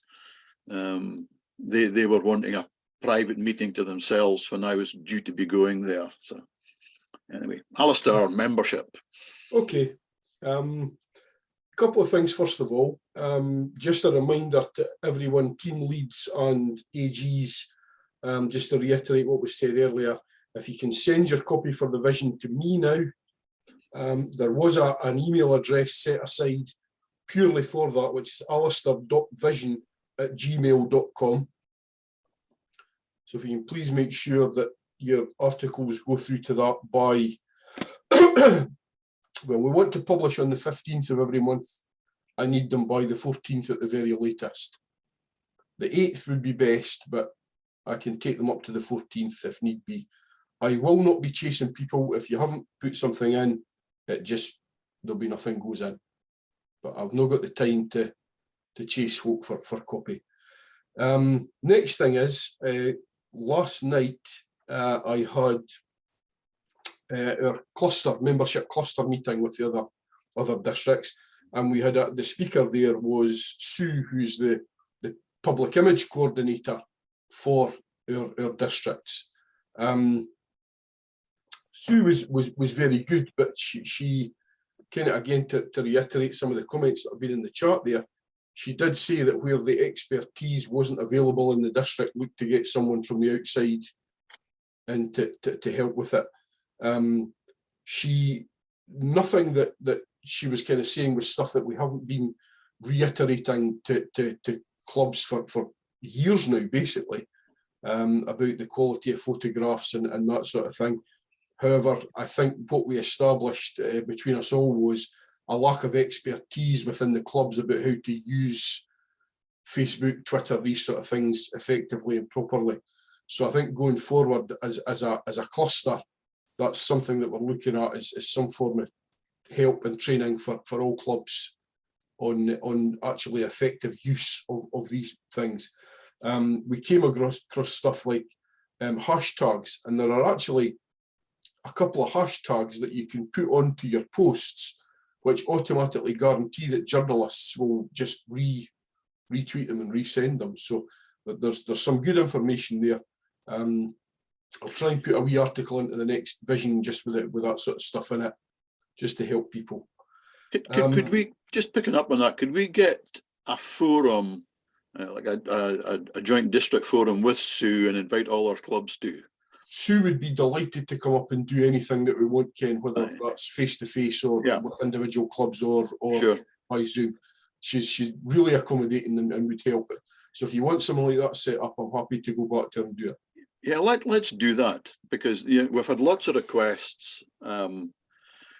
They were wanting a private meeting to themselves when I was due to be going there. So anyway, Alistair, membership. Okay. Couple of things. First of all, just a reminder to everyone, team leads and AGs, just to reiterate what was said earlier, if you can send your copy for the vision to me now. There was an email address set aside purely for that, which is alistair.vision@gmail.com. So if you can please make sure that your articles go through to that by well, we want to publish on the 15th of every month. I need them by the 14th at the very latest. The 8th would be best, but I can take them up to the 14th if need be. I will not be chasing people. If you haven't put something in, there'll be nothing goes in. But I've not got the time to chase folk for copy. Next thing is, last night I had our membership cluster meeting with the other districts, and we had the speaker there was Sue, who's the public image coordinator for our districts. Sue was very good, but she kind of, again, to reiterate some of the comments that have been in the chat there, she did say that where the expertise wasn't available in the district, look to get someone from the outside in to help with it. Nothing that she was kind of saying was stuff that we haven't been reiterating to clubs for years now, basically, about the quality of photographs and that sort of thing. However, I think what we established between us all was a lack of expertise within the clubs about how to use Facebook, Twitter, these sort of things effectively and properly. So I think going forward as a cluster, that's something that we're looking at is some form of help and training for all clubs on actually effective use of these things. We came across stuff like hashtags, and there are actually a couple of hashtags that you can put onto your posts, which automatically guarantee that journalists will just retweet them and resend them. So there's some good information there. I'll try and put a wee article into the next vision just with that sort of stuff in it, just to help people. Could we, just picking up on that, could we get a forum, like a joint district forum with Sue and invite all our clubs to? Sue would be delighted to come up and do anything that we want, Ken, whether that's face-to-face or with individual clubs or sure, by Zoom. She's really accommodating and would help it. So if you want something like that set up, I'm happy to go back to her and do it. Yeah, let's do that, because we've had lots of requests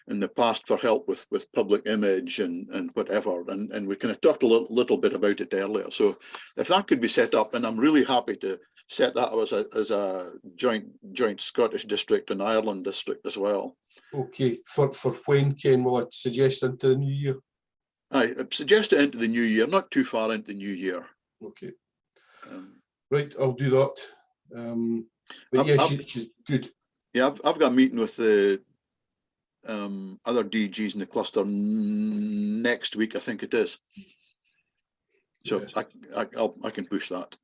in the past for help with public image and whatever, and we kind of talked a little bit about it earlier. So if that could be set up, and I'm really happy to set that up as a joint Scottish district and Ireland district as well. Okay, for when, Ken, will I suggest into the new year? I suggest it into the new year, not too far into the new year. Okay. Right, I'll do that. But yeah, she's good. Yeah, I've got a meeting with the other DGs in the cluster next week, I think it is. So yes. I can push that.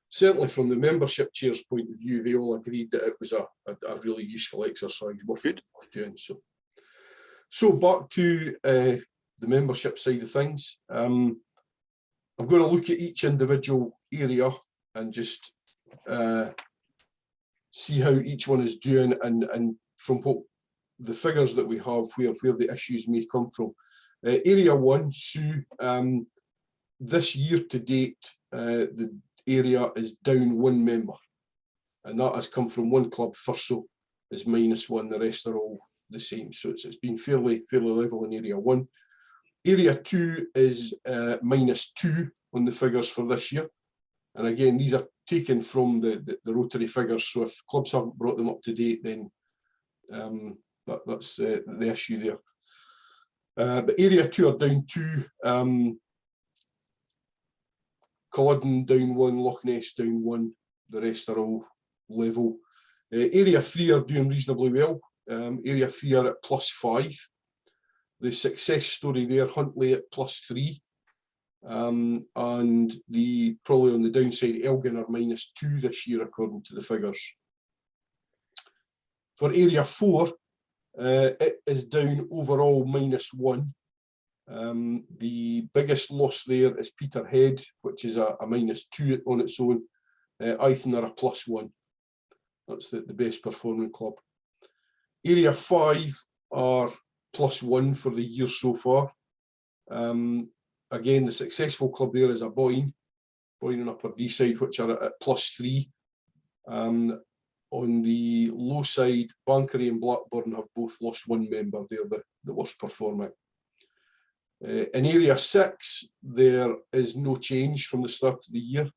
Certainly from the membership chair's point of view, they all agreed that it was a really useful exercise worth doing. So back to the membership side of things. I'm going to look at each individual area and just see how each one is doing, and from what the figures that we have, where the issues may come from. Area 1, Sue, this year to date, the area is down 1 member, and that has come from one club, Thurso is -1, the rest are all the same. So it's been fairly level in Area 1. Area 2 is -2 on the figures for this year. And again, these are taken from the Rotary figures. So if clubs haven't brought them up to date, then That's the issue there. But area 2 are down 2. Culloden down 1, Loch Ness down 1. The rest are all level. Area 3 are doing reasonably well. Area 3 are at +5. The success story there, Huntly at +3. And probably on the downside, Elgin are -2 this year, according to the figures. For area 4, it is down overall -1. The biggest loss there is Peterhead, which is a -2 on its own. Aython are a +1. That's the best performing club. Area 5 are +1 for the year so far. Again, the successful club there is a Boyne and Upper Deeside, which are at +3. On the low side, Bankery and Blackburn have both lost 1 member. They're the worst performing. In area 6, there is no change from the start of the year.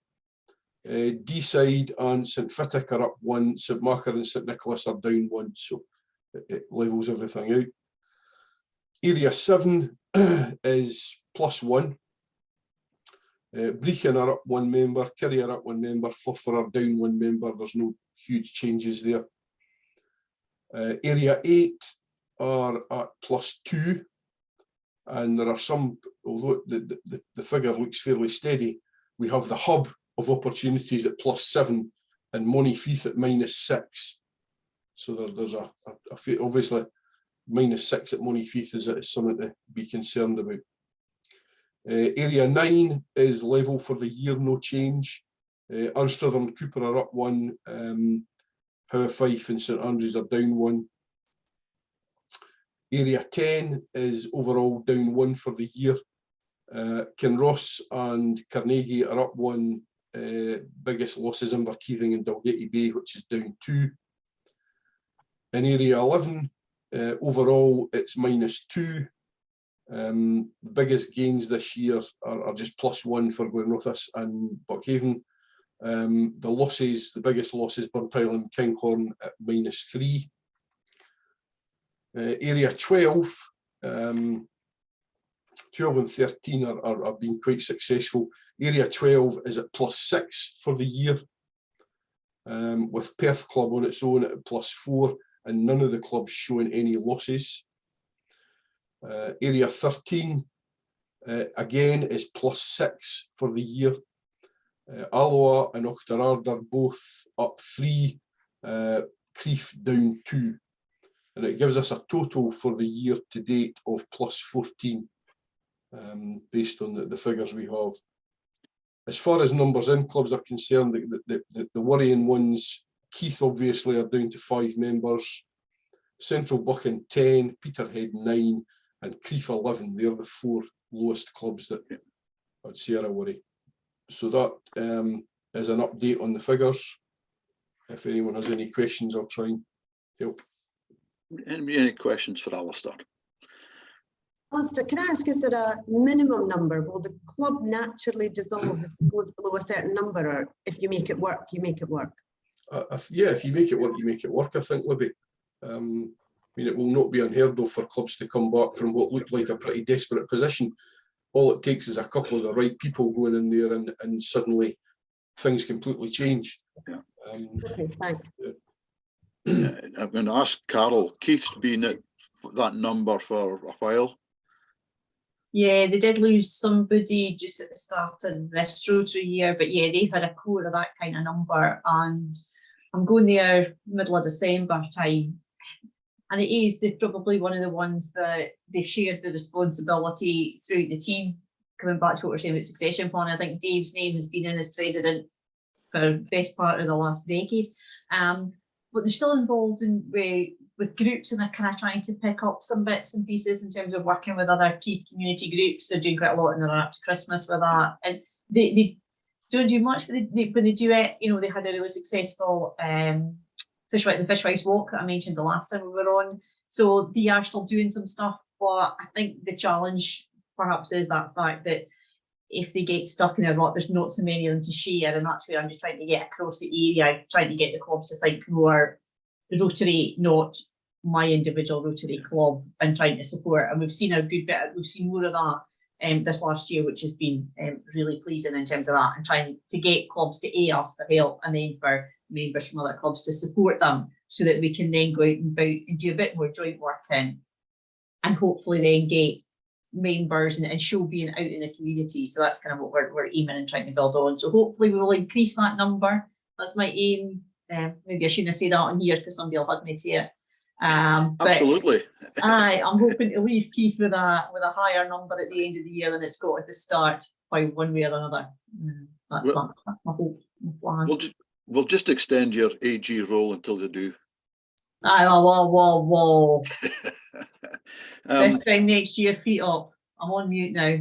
Deeside and St Fittick are up 1, St Macher and St Nicholas are down 1, so it levels everything out. Area 7 is +1. Brechin are up 1 member, Kerry are up 1 member, Forfar are down 1 member. There's no huge changes there. Area 8 are at +2, and there are some, although the figure looks fairly steady, we have the hub of opportunities at +7 and Monifeith at -6. So there's obviously -6 at Monifeith is something to be concerned about. Area 9 is level for the year, no change. Unstruther and Cooper are up 1. Howe Fife and St Andrews are down 1. Area 10 is overall down 1 for the year. Kinross and Carnegie are up 1. Biggest losses Inverkeithing and Dalgety Bay, which is down 2. In area 11, overall it's -2. The biggest gains this year are just +1 for Glenrothes and Buckhaven. The biggest losses, Burntile and Kinghorn at -3. Area 12, 12 and 13 are being quite successful. Area 12 is at +6 for the year, with Perth Club on its own at +4, and none of the clubs showing any losses. Area 13, again, is +6 for the year. Alloa and Auchterard are both up 3, Crieff down 2. And it gives us a total for the year to date of +14, based on the figures we have. As far as numbers in clubs are concerned, the worrying ones, Keith obviously are down to 5 members, Central Buchan 10, Peterhead 9, and Crieff 11. They're the 4 lowest clubs that I'd say are a worry. So that is an update on the figures. If anyone has any questions, I'll try and help. Any questions for Alistair? Alistair, can I ask, is there a minimum number? Will the club naturally dissolve if it goes below a certain number, or if you make it work, you make it work? Yeah, if you make it work, you make it work, I think, Libby. I mean, it will not be unheard of for clubs to come back from what looked like a pretty desperate position. All it takes is a couple of the right people going in there, and suddenly things completely change. Yeah. Okay, thanks. I'm going to ask Carol. Keith's been at that number for a while. Yeah, they did lose somebody just at the start of this Rotary year, but yeah, they've had a core of that kind of number, and I'm going there middle of December time. And they're probably one of the ones that they've shared the responsibility throughout the team. Coming back to what we're saying about succession planning, I think Dave's name has been in as president for the best part of the last decade. But they're still involved with groups, and they're kind of trying to pick up some bits and pieces in terms of working with other Keith community groups. They're doing quite a lot in the run up to Christmas with that. And they don't do much, but when they do it, they had a really successful the Fishwives Walk that I mentioned the last time we were on. So they are still doing some stuff, but I think the challenge perhaps is that fact that if they get stuck in a rut, there's not so many of them to share, and that's where I'm just trying to get across the area, trying to get the clubs to think more Rotary, not my individual Rotary club and trying to support. And we've seen a good bit, we've seen more of that this last year, which has been really pleasing in terms of that, and trying to get clubs to ask for help, and then for members from other clubs to support them, so that we can then go out and about and do a bit more joint work and hopefully then get members and show being out in the community. So that's kind of what we're aiming and trying to build on. So hopefully we will increase that number. That's my aim. Maybe I shouldn't have said that on here because somebody will hug me to it. Absolutely. I'm hoping to leave Keith with a higher number at the end of the year than it's got at the start, by one way or another. That's my hope. My plan. We'll just extend your AG role until you do. Whoa. This time next year, feet up. I'm on mute now.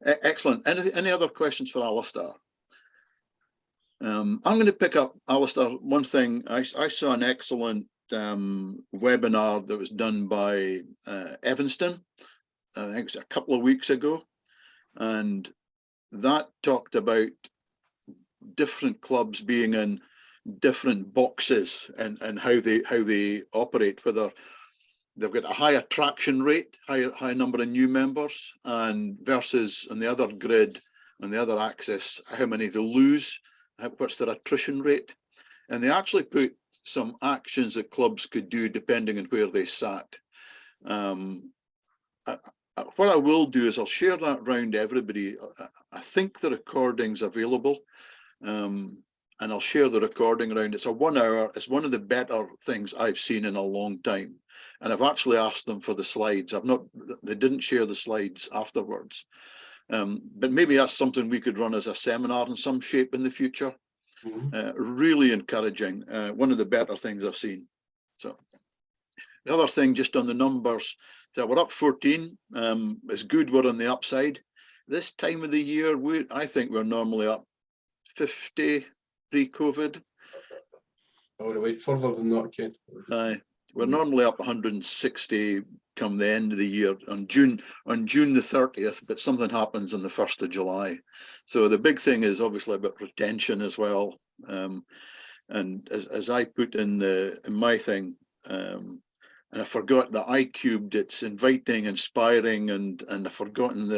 Excellent. Any other questions for Alistair? I'm going to pick up, Alistair, one thing. I saw an excellent webinar that was done by Evanston, I think it was a couple of weeks ago, and that talked about different clubs being in different boxes and how they operate, whether they've got a high attraction rate, high number of new members, and versus on the other grid, on the other axis, how many they lose, what's their attrition rate. And they actually put some actions that clubs could do depending on where they sat. What I will do is I'll share that around everybody. I think the recording's available. And I'll share the recording around. It's a 1 hour. It's one of the better things I've seen in a long time. And I've actually asked them for the slides. They didn't share the slides afterwards. But maybe that's something we could run as a seminar in some shape in the future. Really encouraging. One of the better things I've seen. So the other thing, just on the numbers, that we're up 14. It's good we're on the upside. This time of the year, I think we're normally up 50 pre-COVID. I want to wait further than that, Ken. We're normally up 160 come the end of the year on June the 30th, but something happens on the 1st of July. So the big thing is obviously about retention as well. And as I put in my thing, and I forgot that I cubed, it's inviting, inspiring, and I've forgotten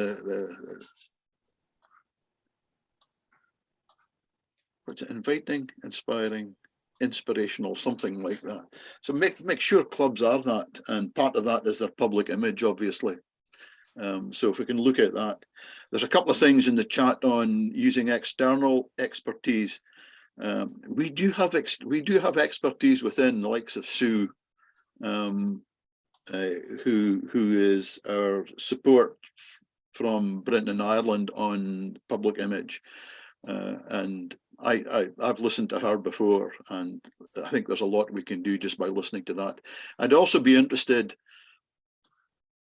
what's it, inviting, inspiring, inspirational, something like that. So make sure clubs are that, and part of that is their public image, obviously. So if we can look at that. There's a couple of things in the chat on using external expertise. We do have expertise within the likes of Sue, who is our support from Britain and Ireland on public image, and I've listened to her before, and I think there's a lot we can do just by listening to that. I'd also be interested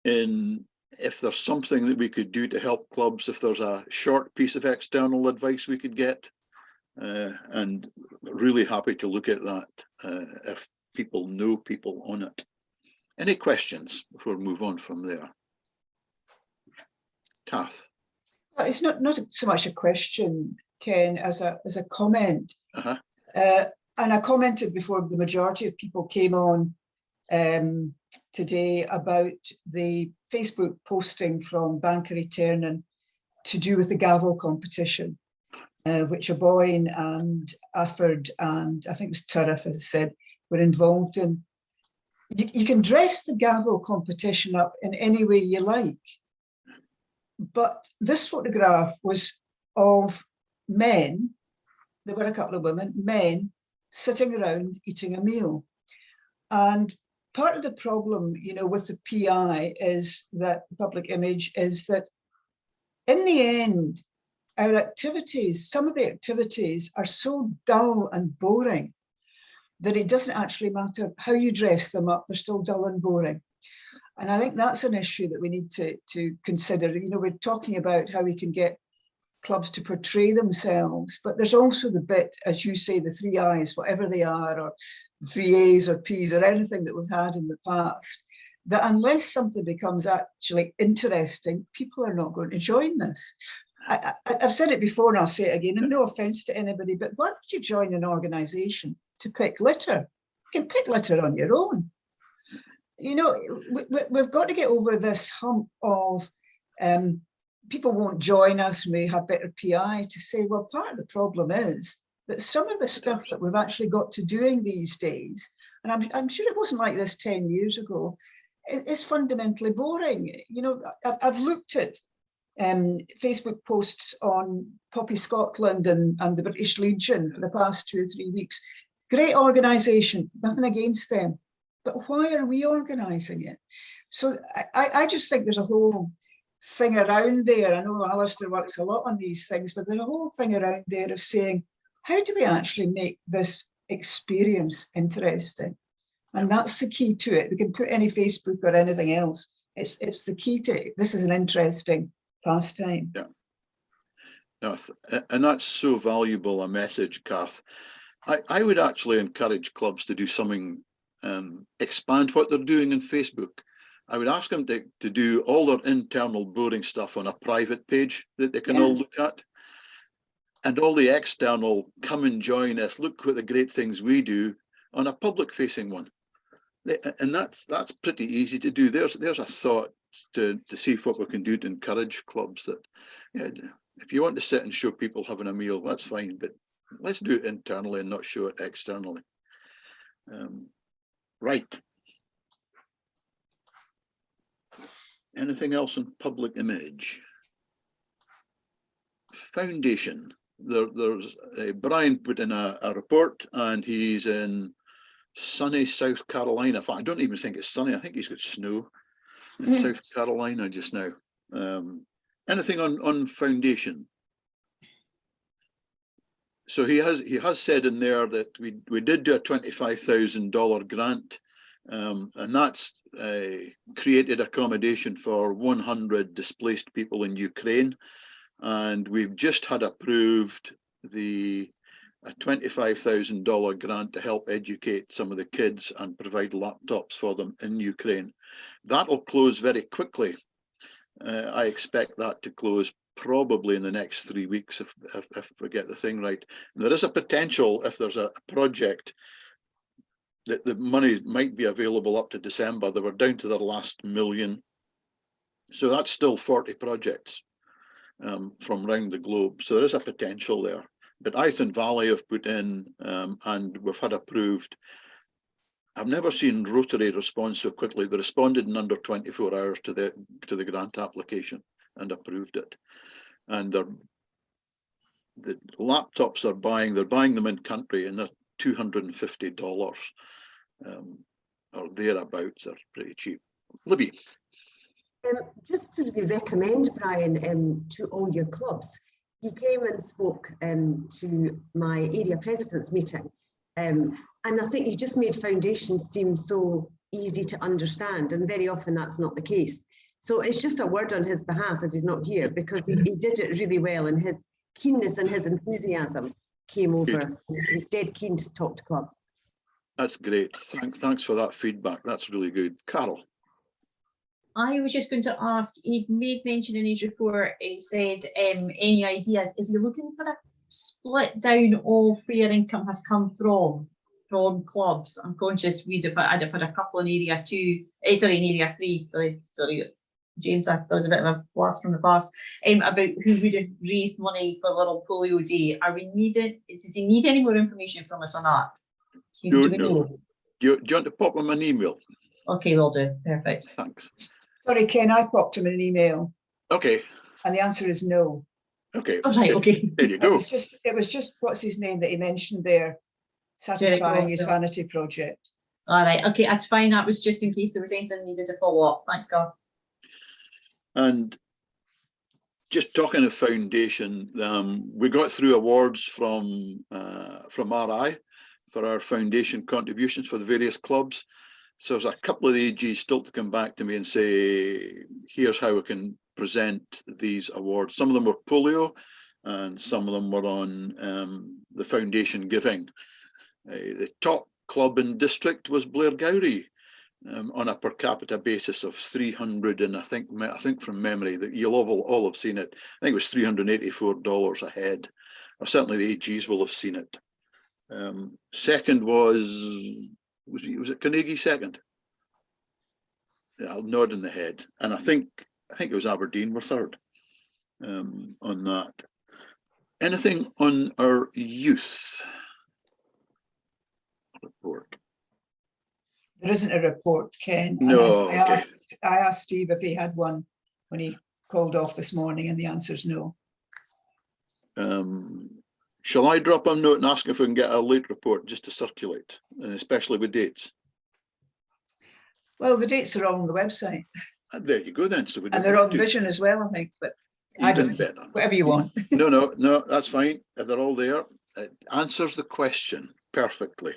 in if there's something that we could do to help clubs, if there's a short piece of external advice we could get, and really happy to look at that if people know people on it. Any questions before we move on from there? Kath? It's not so much a question, Ken, as a comment. And I commented before the majority of people came on today about the Facebook posting from Bankery Ternan to do with the gavel competition, which Aboyne and Afford and I think it was Turriff, as I said, were involved in. You can dress the gavel competition up in any way you like, but this photograph was of men, there were a couple of women, men sitting around eating a meal. And part of the problem, with the PI is that public image is that in the end, our activities, some of the activities are so dull and boring that it doesn't actually matter how you dress them up, they're still dull and boring. And I think that's an issue that we need to consider. We're talking about how we can get clubs to portray themselves, but there's also the bit, as you say, the 3 I's, whatever they are, or 3 A's or P's or anything that we've had in the past, that unless something becomes actually interesting, people are not going to join this. I've said it before and I'll say it again, and no offence to anybody, but why would you join an organisation to pick litter? You can pick litter on your own. You know, we've got to get over this hump of people won't join us and we have better PI, to say, well, part of the problem is that some of the stuff that we've actually got to doing these days, and I'm sure it wasn't like this 10 years ago, is fundamentally boring. You know, I've looked at Facebook posts on Poppy Scotland and the British Legion for the past 2 or 3 weeks. Great organisation, nothing against them. But why are we organising it? So I just think there's a whole thing around there. I know Alistair works a lot on these things, but there's a whole thing around there of saying, how do we actually make this experience interesting? And that's the key to it. We can put any Facebook or anything else. It's the key to it. This is an interesting pastime. Yeah. No, and that's so valuable a message, Kath. I would actually encourage clubs to do something, expand what they're doing in Facebook. I would ask them to do all their internal boring stuff on a private page that they can all look at. And all the external, come and join us, look what the great things we do, on a public facing one. And that's pretty easy to do. There's a thought to see what we can do to encourage clubs that, yeah, if you want to sit and show people having a meal, that's fine, but let's do it internally and not show it externally. Right. Anything else on public image? Foundation. There's Brian put in a report, and he's in sunny South Carolina. I don't even think it's sunny. I think he's got snow in South Carolina just now. Anything on foundation? So he has said in there that we did do a $25,000 grant, and that's created accommodation for 100 displaced people in Ukraine. And we've just had approved a $25,000 grant to help educate some of the kids and provide laptops for them in Ukraine. That'll close very quickly. I expect that to close probably in the next 3 weeks if we get the thing right. And there is a potential, if there's a project, that the money might be available up to December. They were down to their last million. So that's still 40 projects from around the globe. So there is a potential there. But Ithan Valley have put in, and we've had approved. I've never seen Rotary respond so quickly. They responded in under 24 hours to the grant application and approved it. And the laptops they're buying them in country, and they're $250 or thereabouts. They're pretty cheap. Libby. Just to really recommend, Brian, to all your clubs. He came and spoke to my area president's meeting, and I think he just made foundations seem so easy to understand, and very often that's not the case. So it's just a word on his behalf, as he's not here, because he did it really well, and his keenness and his enthusiasm came over. He's dead keen to talk to clubs. That's great. Thanks for that feedback. That's really good. Carol. I was just going to ask, he made mention in his report, he said, any ideas? Is he looking for a split down of where income has come from clubs? I'm conscious I'd have had a couple in area 2, in area 3, sorry, James, that was a bit of a blast from the past, about who would have raised money for World Polio Day. Does he need any more information from us on that? Do we know? Do you want to pop him an email? Okay, will do. Perfect. Thanks. Sorry, Ken, I popped him an email. Okay. And the answer is no. Okay. All right, okay. There you go. It was just what's his name that he mentioned there, satisfying his vanity project. All right, okay, that's fine. That was just in case there was anything needed to follow up. Thanks, Garth. And just talking of foundation, we got through awards from RI for our foundation contributions for the various clubs. So there's a couple of the AGs still to come back to me and say, here's how we can present these awards. Some of them were polio, and some of them were on the foundation giving. The top club in district was Blair Gowrie, on a per capita basis of 300, and I think from memory that you'll all have seen it. I think it was $384 a head, or certainly the AGs will have seen it. Second was Was it Carnegie second? Yeah, I'll nod in the head. And I think it was Aberdeen were third on that. Anything on our youth report? There isn't a report, Ken. And No, I asked Steve if he had one when he called off this morning, and the answer is no. Shall I drop a note and ask if we can get a late report just to circulate, especially with dates? Well, the dates are all on the website. There you go then. So we And they're on Vision as well, I think, but I don't, better. Whatever you want. No, that's fine. If they're all there, it answers the question perfectly.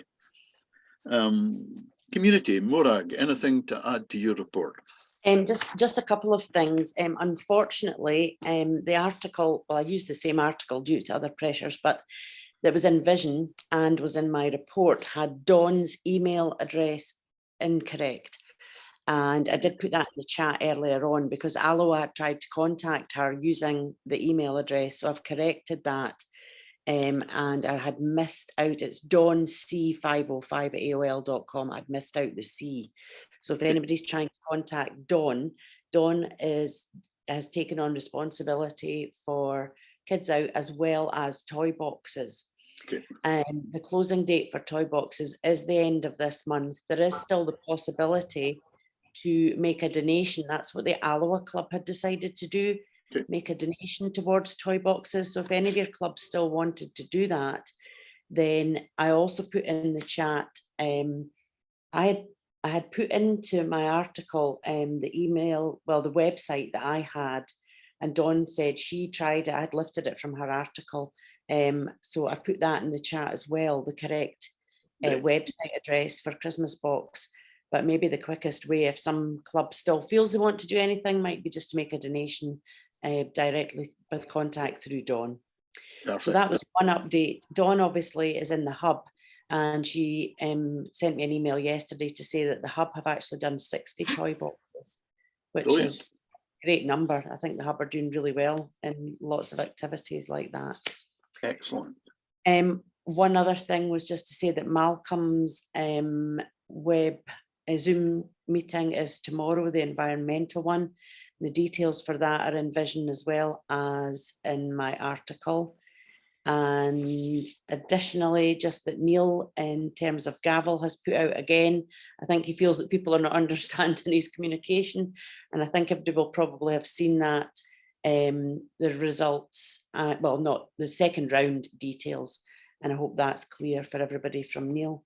Community, Morag, anything to add to your report? Just a couple of things. Unfortunately, the article, well, I used the same article due to other pressures, but that was in Vision and was in my report, had Dawn's email address incorrect. And I did put that in the chat earlier on because Aloha had tried to contact her using the email address. So I've corrected that. And I had missed out, it's dawnc505@aol.com. I'd missed out the C. So if anybody's trying to contact Dawn, Dawn has taken on responsibility for Kids Out as well as toy boxes. Okay. The closing date for toy boxes is the end of this month. There is still the possibility to make a donation. That's what the Aloha Club had decided to do, make a donation towards toy boxes. So if any of your clubs still wanted to do that, then I also put in the chat, I had put into my article the email, well, the website that I had, and Dawn said she tried it. I had lifted it from her article. So I put that in the chat as well, the correct website address for Christmas box. But maybe the quickest way, if some club still feels they want to do anything, might be just to make a donation directly with contact through Dawn. Perfect. So that was one update. Dawn obviously is in the hub, and she sent me an email yesterday to say that the hub have actually done 60 toy boxes, which is a great number. I think the hub are doing really well in lots of activities like that. Excellent. One other thing was just to say that Malcolm's Zoom meeting is tomorrow, the environmental one. The details for that are in Vision as well as in my article. And additionally, just that Neil, in terms of gavel, has put out again, I think he feels that people are not understanding his communication. And I think everybody will probably have seen that, the results, well, not the second round details. And I hope that's clear for everybody from Neil.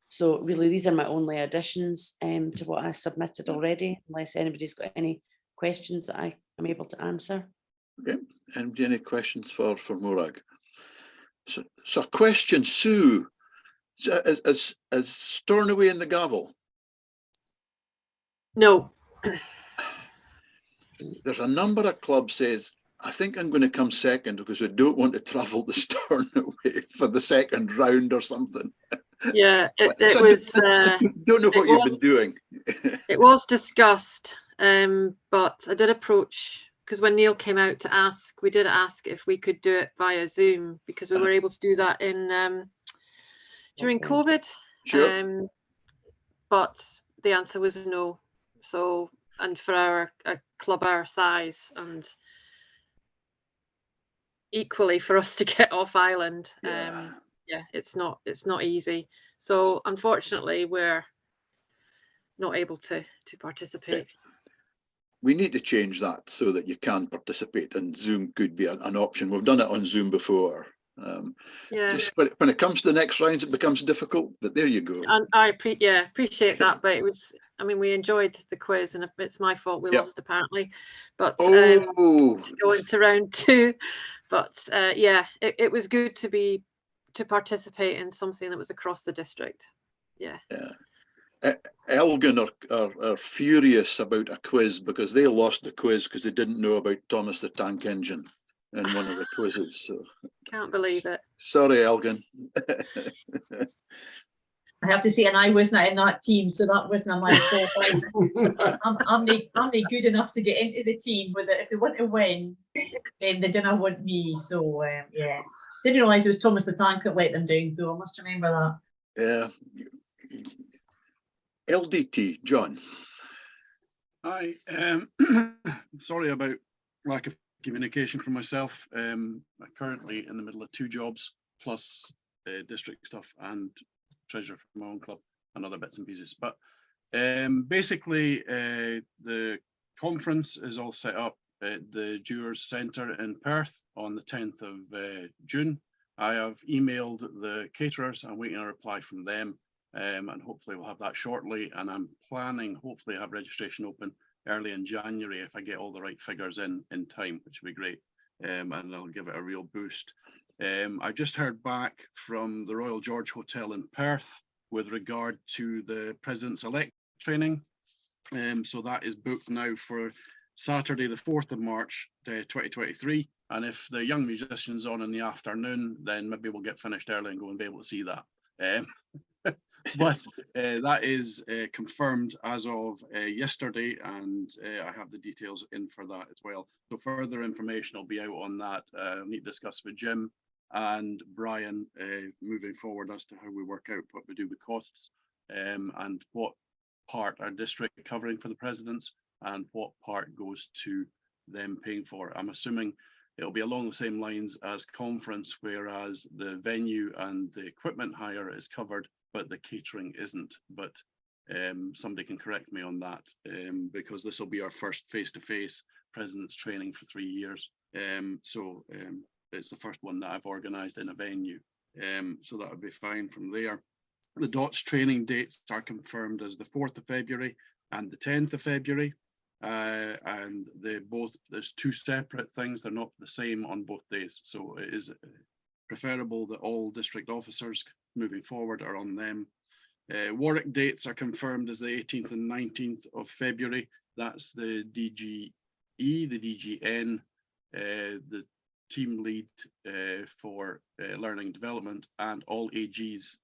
So really, these are my only additions to what I submitted already, unless anybody's got any questions that I am able to answer. Okay, and any questions for Morag? So a question, Sue, as Stornoway in the gavel? No. There's a number of clubs says, I think I'm going to come second because we don't want to travel to Stornoway for the second round or something. Yeah, it so was. Don't know what you've been doing. It was discussed, but I did approach, because when Neil came out to ask, we did ask if we could do it via Zoom, because we were able to do that in during COVID. Sure. But the answer was no. So, and for a club our size, and equally for us to get off island, yeah, it's not easy. So unfortunately, we're not able to participate. We need to change that so that you can participate, and Zoom could be an option. We've done it on Zoom before. Just when it comes to the next rounds, it becomes difficult, but there you go. And I appreciate that, but it was, I mean, we enjoyed the quiz, and it's my fault we lost apparently, but to go into round two. But yeah, it was good to participate in something that was across the district. Yeah. Elgin are furious about a quiz because they lost the quiz because they didn't know about Thomas the Tank Engine in one of the quizzes. So can't believe it. Sorry, Elgin. I have to say, and I wasn't in that team, so that wasn't my fault. I'm not good enough to get into the team with it. If they want to win, then they didn't want me. So yeah, didn't realise it was Thomas the Tank that let them down, though. I must remember that. Yeah, LDT, John. Hi, sorry about lack of communication from myself. I'm currently in the middle of 2 jobs, plus district stuff and treasurer for my own club and other bits and pieces. But basically, the conference is all set up at the Jewers Centre in Perth on the 10th of June. I have emailed the caterers. I'm waiting a reply from them. And hopefully we'll have that shortly, and I'm planning hopefully have registration open early in January if I get all the right figures in time, which would be great, and I'll give it a real boost. I just heard back from the Royal George Hotel in Perth with regard to the President's-elect training, so that is booked now for Saturday the 4th of March 2023, and if the young musician's on in the afternoon, then maybe we'll get finished early and go and be able to see that. But that is confirmed as of yesterday, and I have the details in for that as well. So further information will be out on that. I need to discuss with Jim and Brian moving forward as to how we work out what we do with costs, and what part our district covering for the presidents and what part goes to them paying for. I'm assuming it'll be along the same lines as conference, whereas the venue and the equipment hire is covered, but the catering isn't. But somebody can correct me on that, because this will be our first face-to-face president's training for 3 years. So it's the first one that I've organised in a venue. So that would be fine from there. The DOTS training dates are confirmed as the 4th of February and the 10th of February. And there's 2 separate things. They're not the same on both days. So it is preferable that all district officers moving forward are on them. Warwick dates are confirmed as the 18th and 19th of February. That's the DGE, the DGN, the team lead for learning and development, and all AGs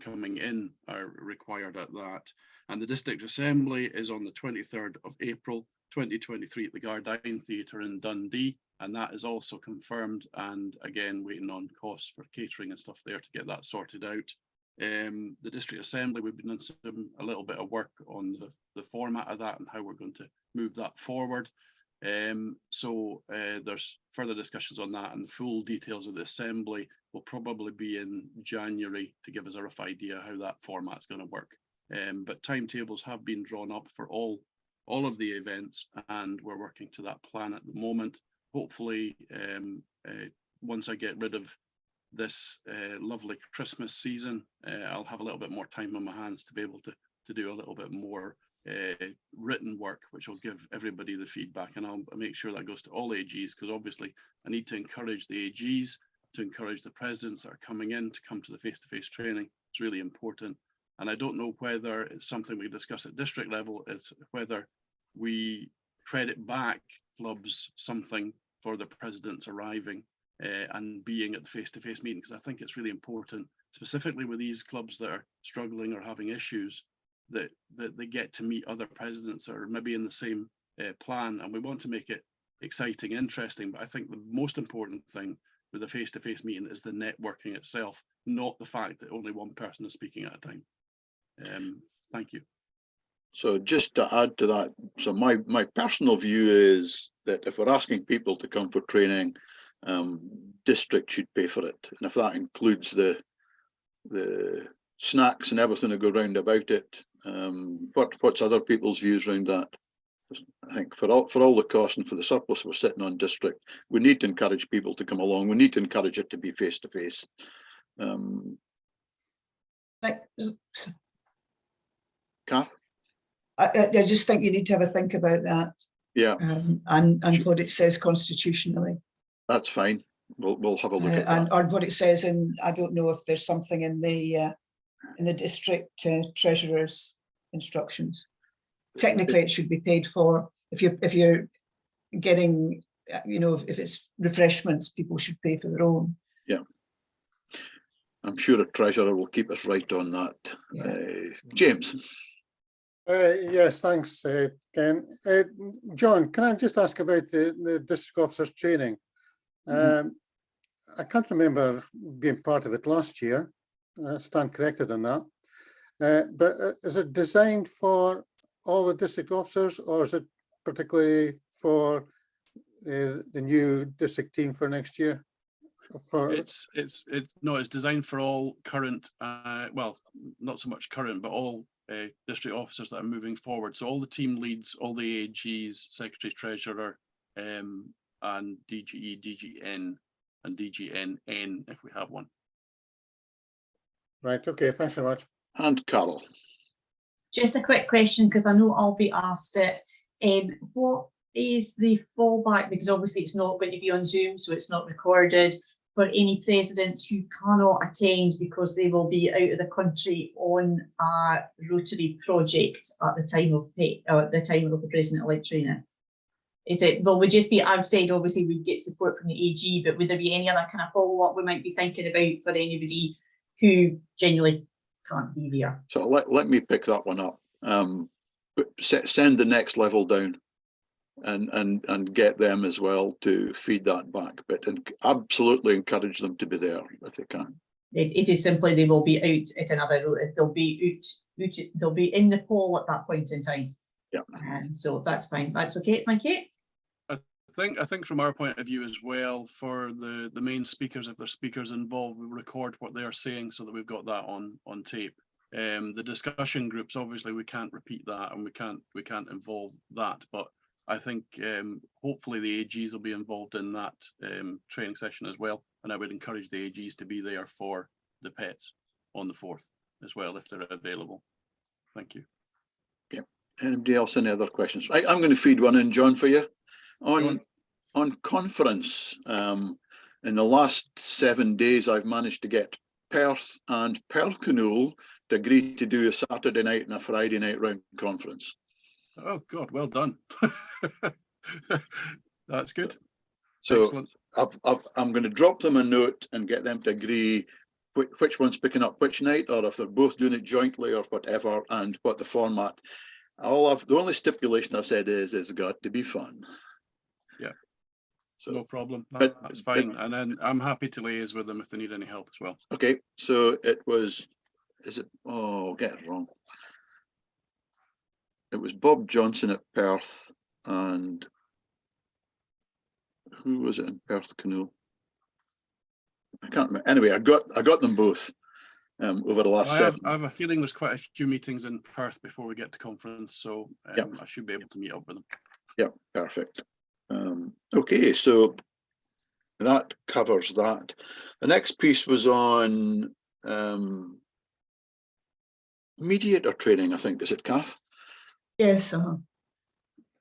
coming in are required at that. And the District Assembly is on the 23rd of April 2023 at the Gardyne Theatre in Dundee, and that is also confirmed, and again waiting on costs for catering and stuff there to get that sorted out. The District Assembly, we've been doing a little bit of work on the format of that and how we're going to move that forward. So there's further discussions on that, and the full details of the Assembly will probably be in January to give us a rough idea how that format's going to work. But timetables have been drawn up for all of the events, and we're working to that plan at the moment. Hopefully, once I get rid of this lovely Christmas season, I'll have a little bit more time on my hands to be able to do a little bit more written work, which will give everybody the feedback, and I'll make sure that goes to all AGs, because obviously I need to encourage the AGs to encourage the presidents that are coming in to come to the face-to-face training. It's really important. And I don't know whether it's something we discuss at district level, it's whether we credit back clubs something for the presidents arriving and being at the face-to-face meeting, because I think it's really important, specifically with these clubs that are struggling or having issues, that they get to meet other presidents or maybe in the same plan. And we want to make it exciting, interesting. But I think the most important thing with a face-to-face meeting is the networking itself, not the fact that only one person is speaking at a time. Thank you. So just to add to that, so my personal view is that if we're asking people to come for training, district should pay for it, and if that includes the snacks and everything that go round about it, what's other people's views around that? I think for all the cost and for the surplus we're sitting on district, we need to encourage people to come along. We need to encourage it to be face to face. Kath? I just think you need to have a think about that. Yeah. And what it says constitutionally. That's fine. We'll have a look at and that. or what it says in, I don't know if there's something in the district treasurer's instructions. Technically, it should be paid for. If you're getting, if it's refreshments, people should pay for their own. Yeah. I'm sure a treasurer will keep us right on that. Yeah. James. Yes, thanks, Ken. John, can I just ask about the district officers training? I can't remember being part of it last year. I stand corrected on that. But is it designed for all the district officers, or is it particularly for the new district team for next year? It's designed for all current, well, not so much current, but all district officers that are moving forward. So all the team leads, all the AGs, secretary, treasurer, and DGE, DGN, and DGNN if we have one. Right. Okay. Thanks very much. And Carol. Just a quick question, because I know I'll be asked it. What is the fallback? Because obviously it's not going to be on Zoom, so it's not recorded, for any presidents who cannot attend because they will be out of the country on a Rotary project at the time of the time of the president-elect training. Is it, will we just be, I've said obviously we'd get support from the AG, but would there be any other kind of follow-up we might be thinking about for anybody who genuinely can't be there? So let me pick that one up. Send the next level down and get them as well to feed that back, but absolutely encourage them to be there if they can. It is simply they will be out at another, they'll be out, they'll be in Nepal at that point in time. Yeah. So that's fine. That's okay. Thank you. I think from our point of view as well, for the main speakers, if there's speakers involved, we record what they are saying so that we've got that on tape. The discussion groups, obviously we can't repeat that and we can't involve that, but I think hopefully the AGs will be involved in that training session as well, and I would encourage the AGs to be there for the pets on the 4th as well if they're available. Thank you. Yeah. Anybody else? Any other questions? Right, I'm going to feed one in, John, for you. On conference, in the last 7 days, I've managed to get Perth and Perthcanool to agree to do a Saturday night and a Friday night round conference. Oh God, well done. That's good. So excellent. I'm going to drop them a note and get them to agree which one's picking up which night, or if they're both doing it jointly or whatever, and what the format. The only stipulation I've said is it's got to be fun. Yeah. So no problem. That's fine. And then I'm happy to liaise with them if they need any help as well. Okay. So it was, oh, I'll get it wrong. It was Bob Johnson at Perth, and who was it in Perthcanool? I can't remember. Anyway, I got them both over the last 7. I have a feeling there's quite a few meetings in Perth before we get to conference, so I should be able to meet up with them. Yeah, perfect. Okay, so that covers that. The next piece was on mediator training, I think. Is it, Kath? Yes.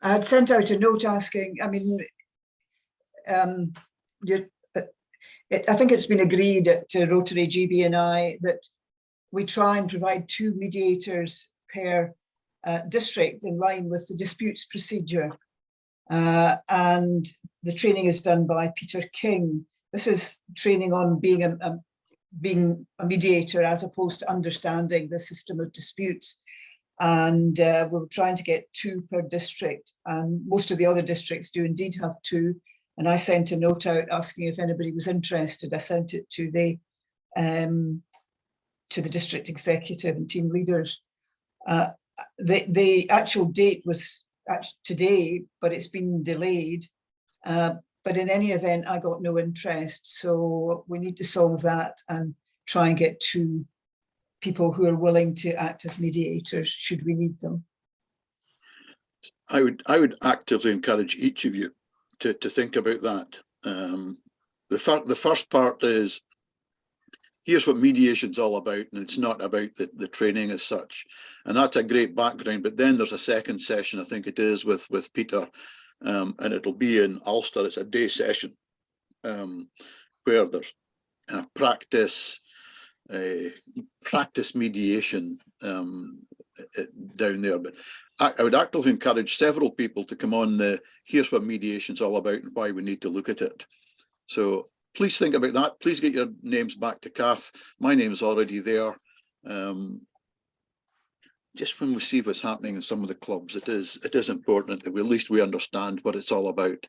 I had sent out a note asking, I mean, I think it's been agreed at Rotary GB&I that we try and provide 2 mediators per district in line with the disputes procedure. And the training is done by Peter King. This is training on being a mediator as opposed to understanding the system of disputes. And we're trying to get 2 per district, and most of the other districts do indeed have 2. And I sent a note out asking if anybody was interested. I sent it to the district executive and team leaders. The actual date was today, but it's been delayed. But in any event, I got no interest. So we need to solve that and try and get 2 people who are willing to act as mediators should we need them. I would actively encourage each of you to think about that. The first part is, here's what mediation's all about, and it's not about the training as such. And that's a great background. But then there's a second session, I think it is, with Peter, and it'll be in Ulster. It's a day session where there's practice mediation down there. But I would actively encourage several people to come on here's what mediation's all about and why we need to look at it. So please think about that. Please get your names back to Kath. My name's already there. Just when we see what's happening in some of the clubs, it is important that at least we understand what it's all about.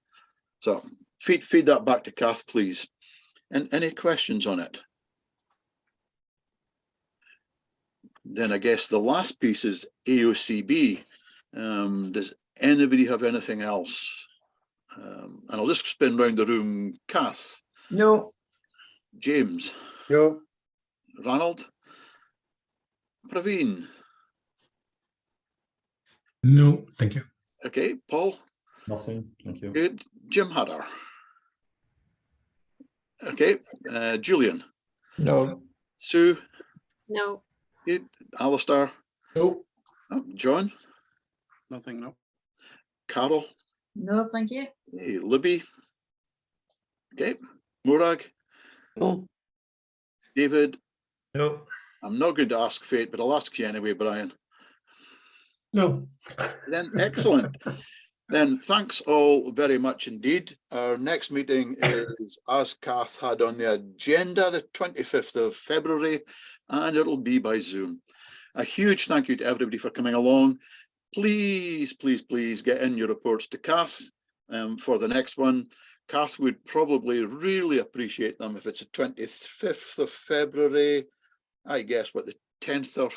So feed that back to Kath, please. And any questions on it? Then I guess the last piece is AOCB. Does anybody have anything else? And I'll just spin round the room. Kath? No. James? No. Ronald? Praveen? No, thank you. Okay, Paul? Nothing, thank you. Good. Jim Hadder? Okay, Julian? No. Sue? No. Good. Alistair? No. Oh, John? Nothing, no. Carol? No, thank you. Hey, Libby? Okay. Morag? No. David? No. I'm not going to ask Fate, but I'll ask you anyway, Brian. No. Then excellent. Then thanks all very much indeed. Our next meeting is, as Kath had on the agenda, the 25th of February, and it'll be by Zoom. A huge thank you to everybody for coming along. Please, please, please get in your reports to Kath for the next one. Kath would probably really appreciate them if it's the 25th of February. I guess what, the 10th or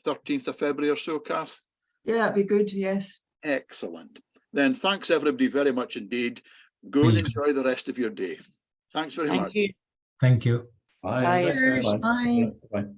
13th of February or so, Kath? Yeah, it'd be good, yes. Excellent. Then thanks everybody very much indeed. Go and enjoy the rest of your day. Thanks very much. Thank you. Thank you. Bye. Bye. Bye. Bye. Bye.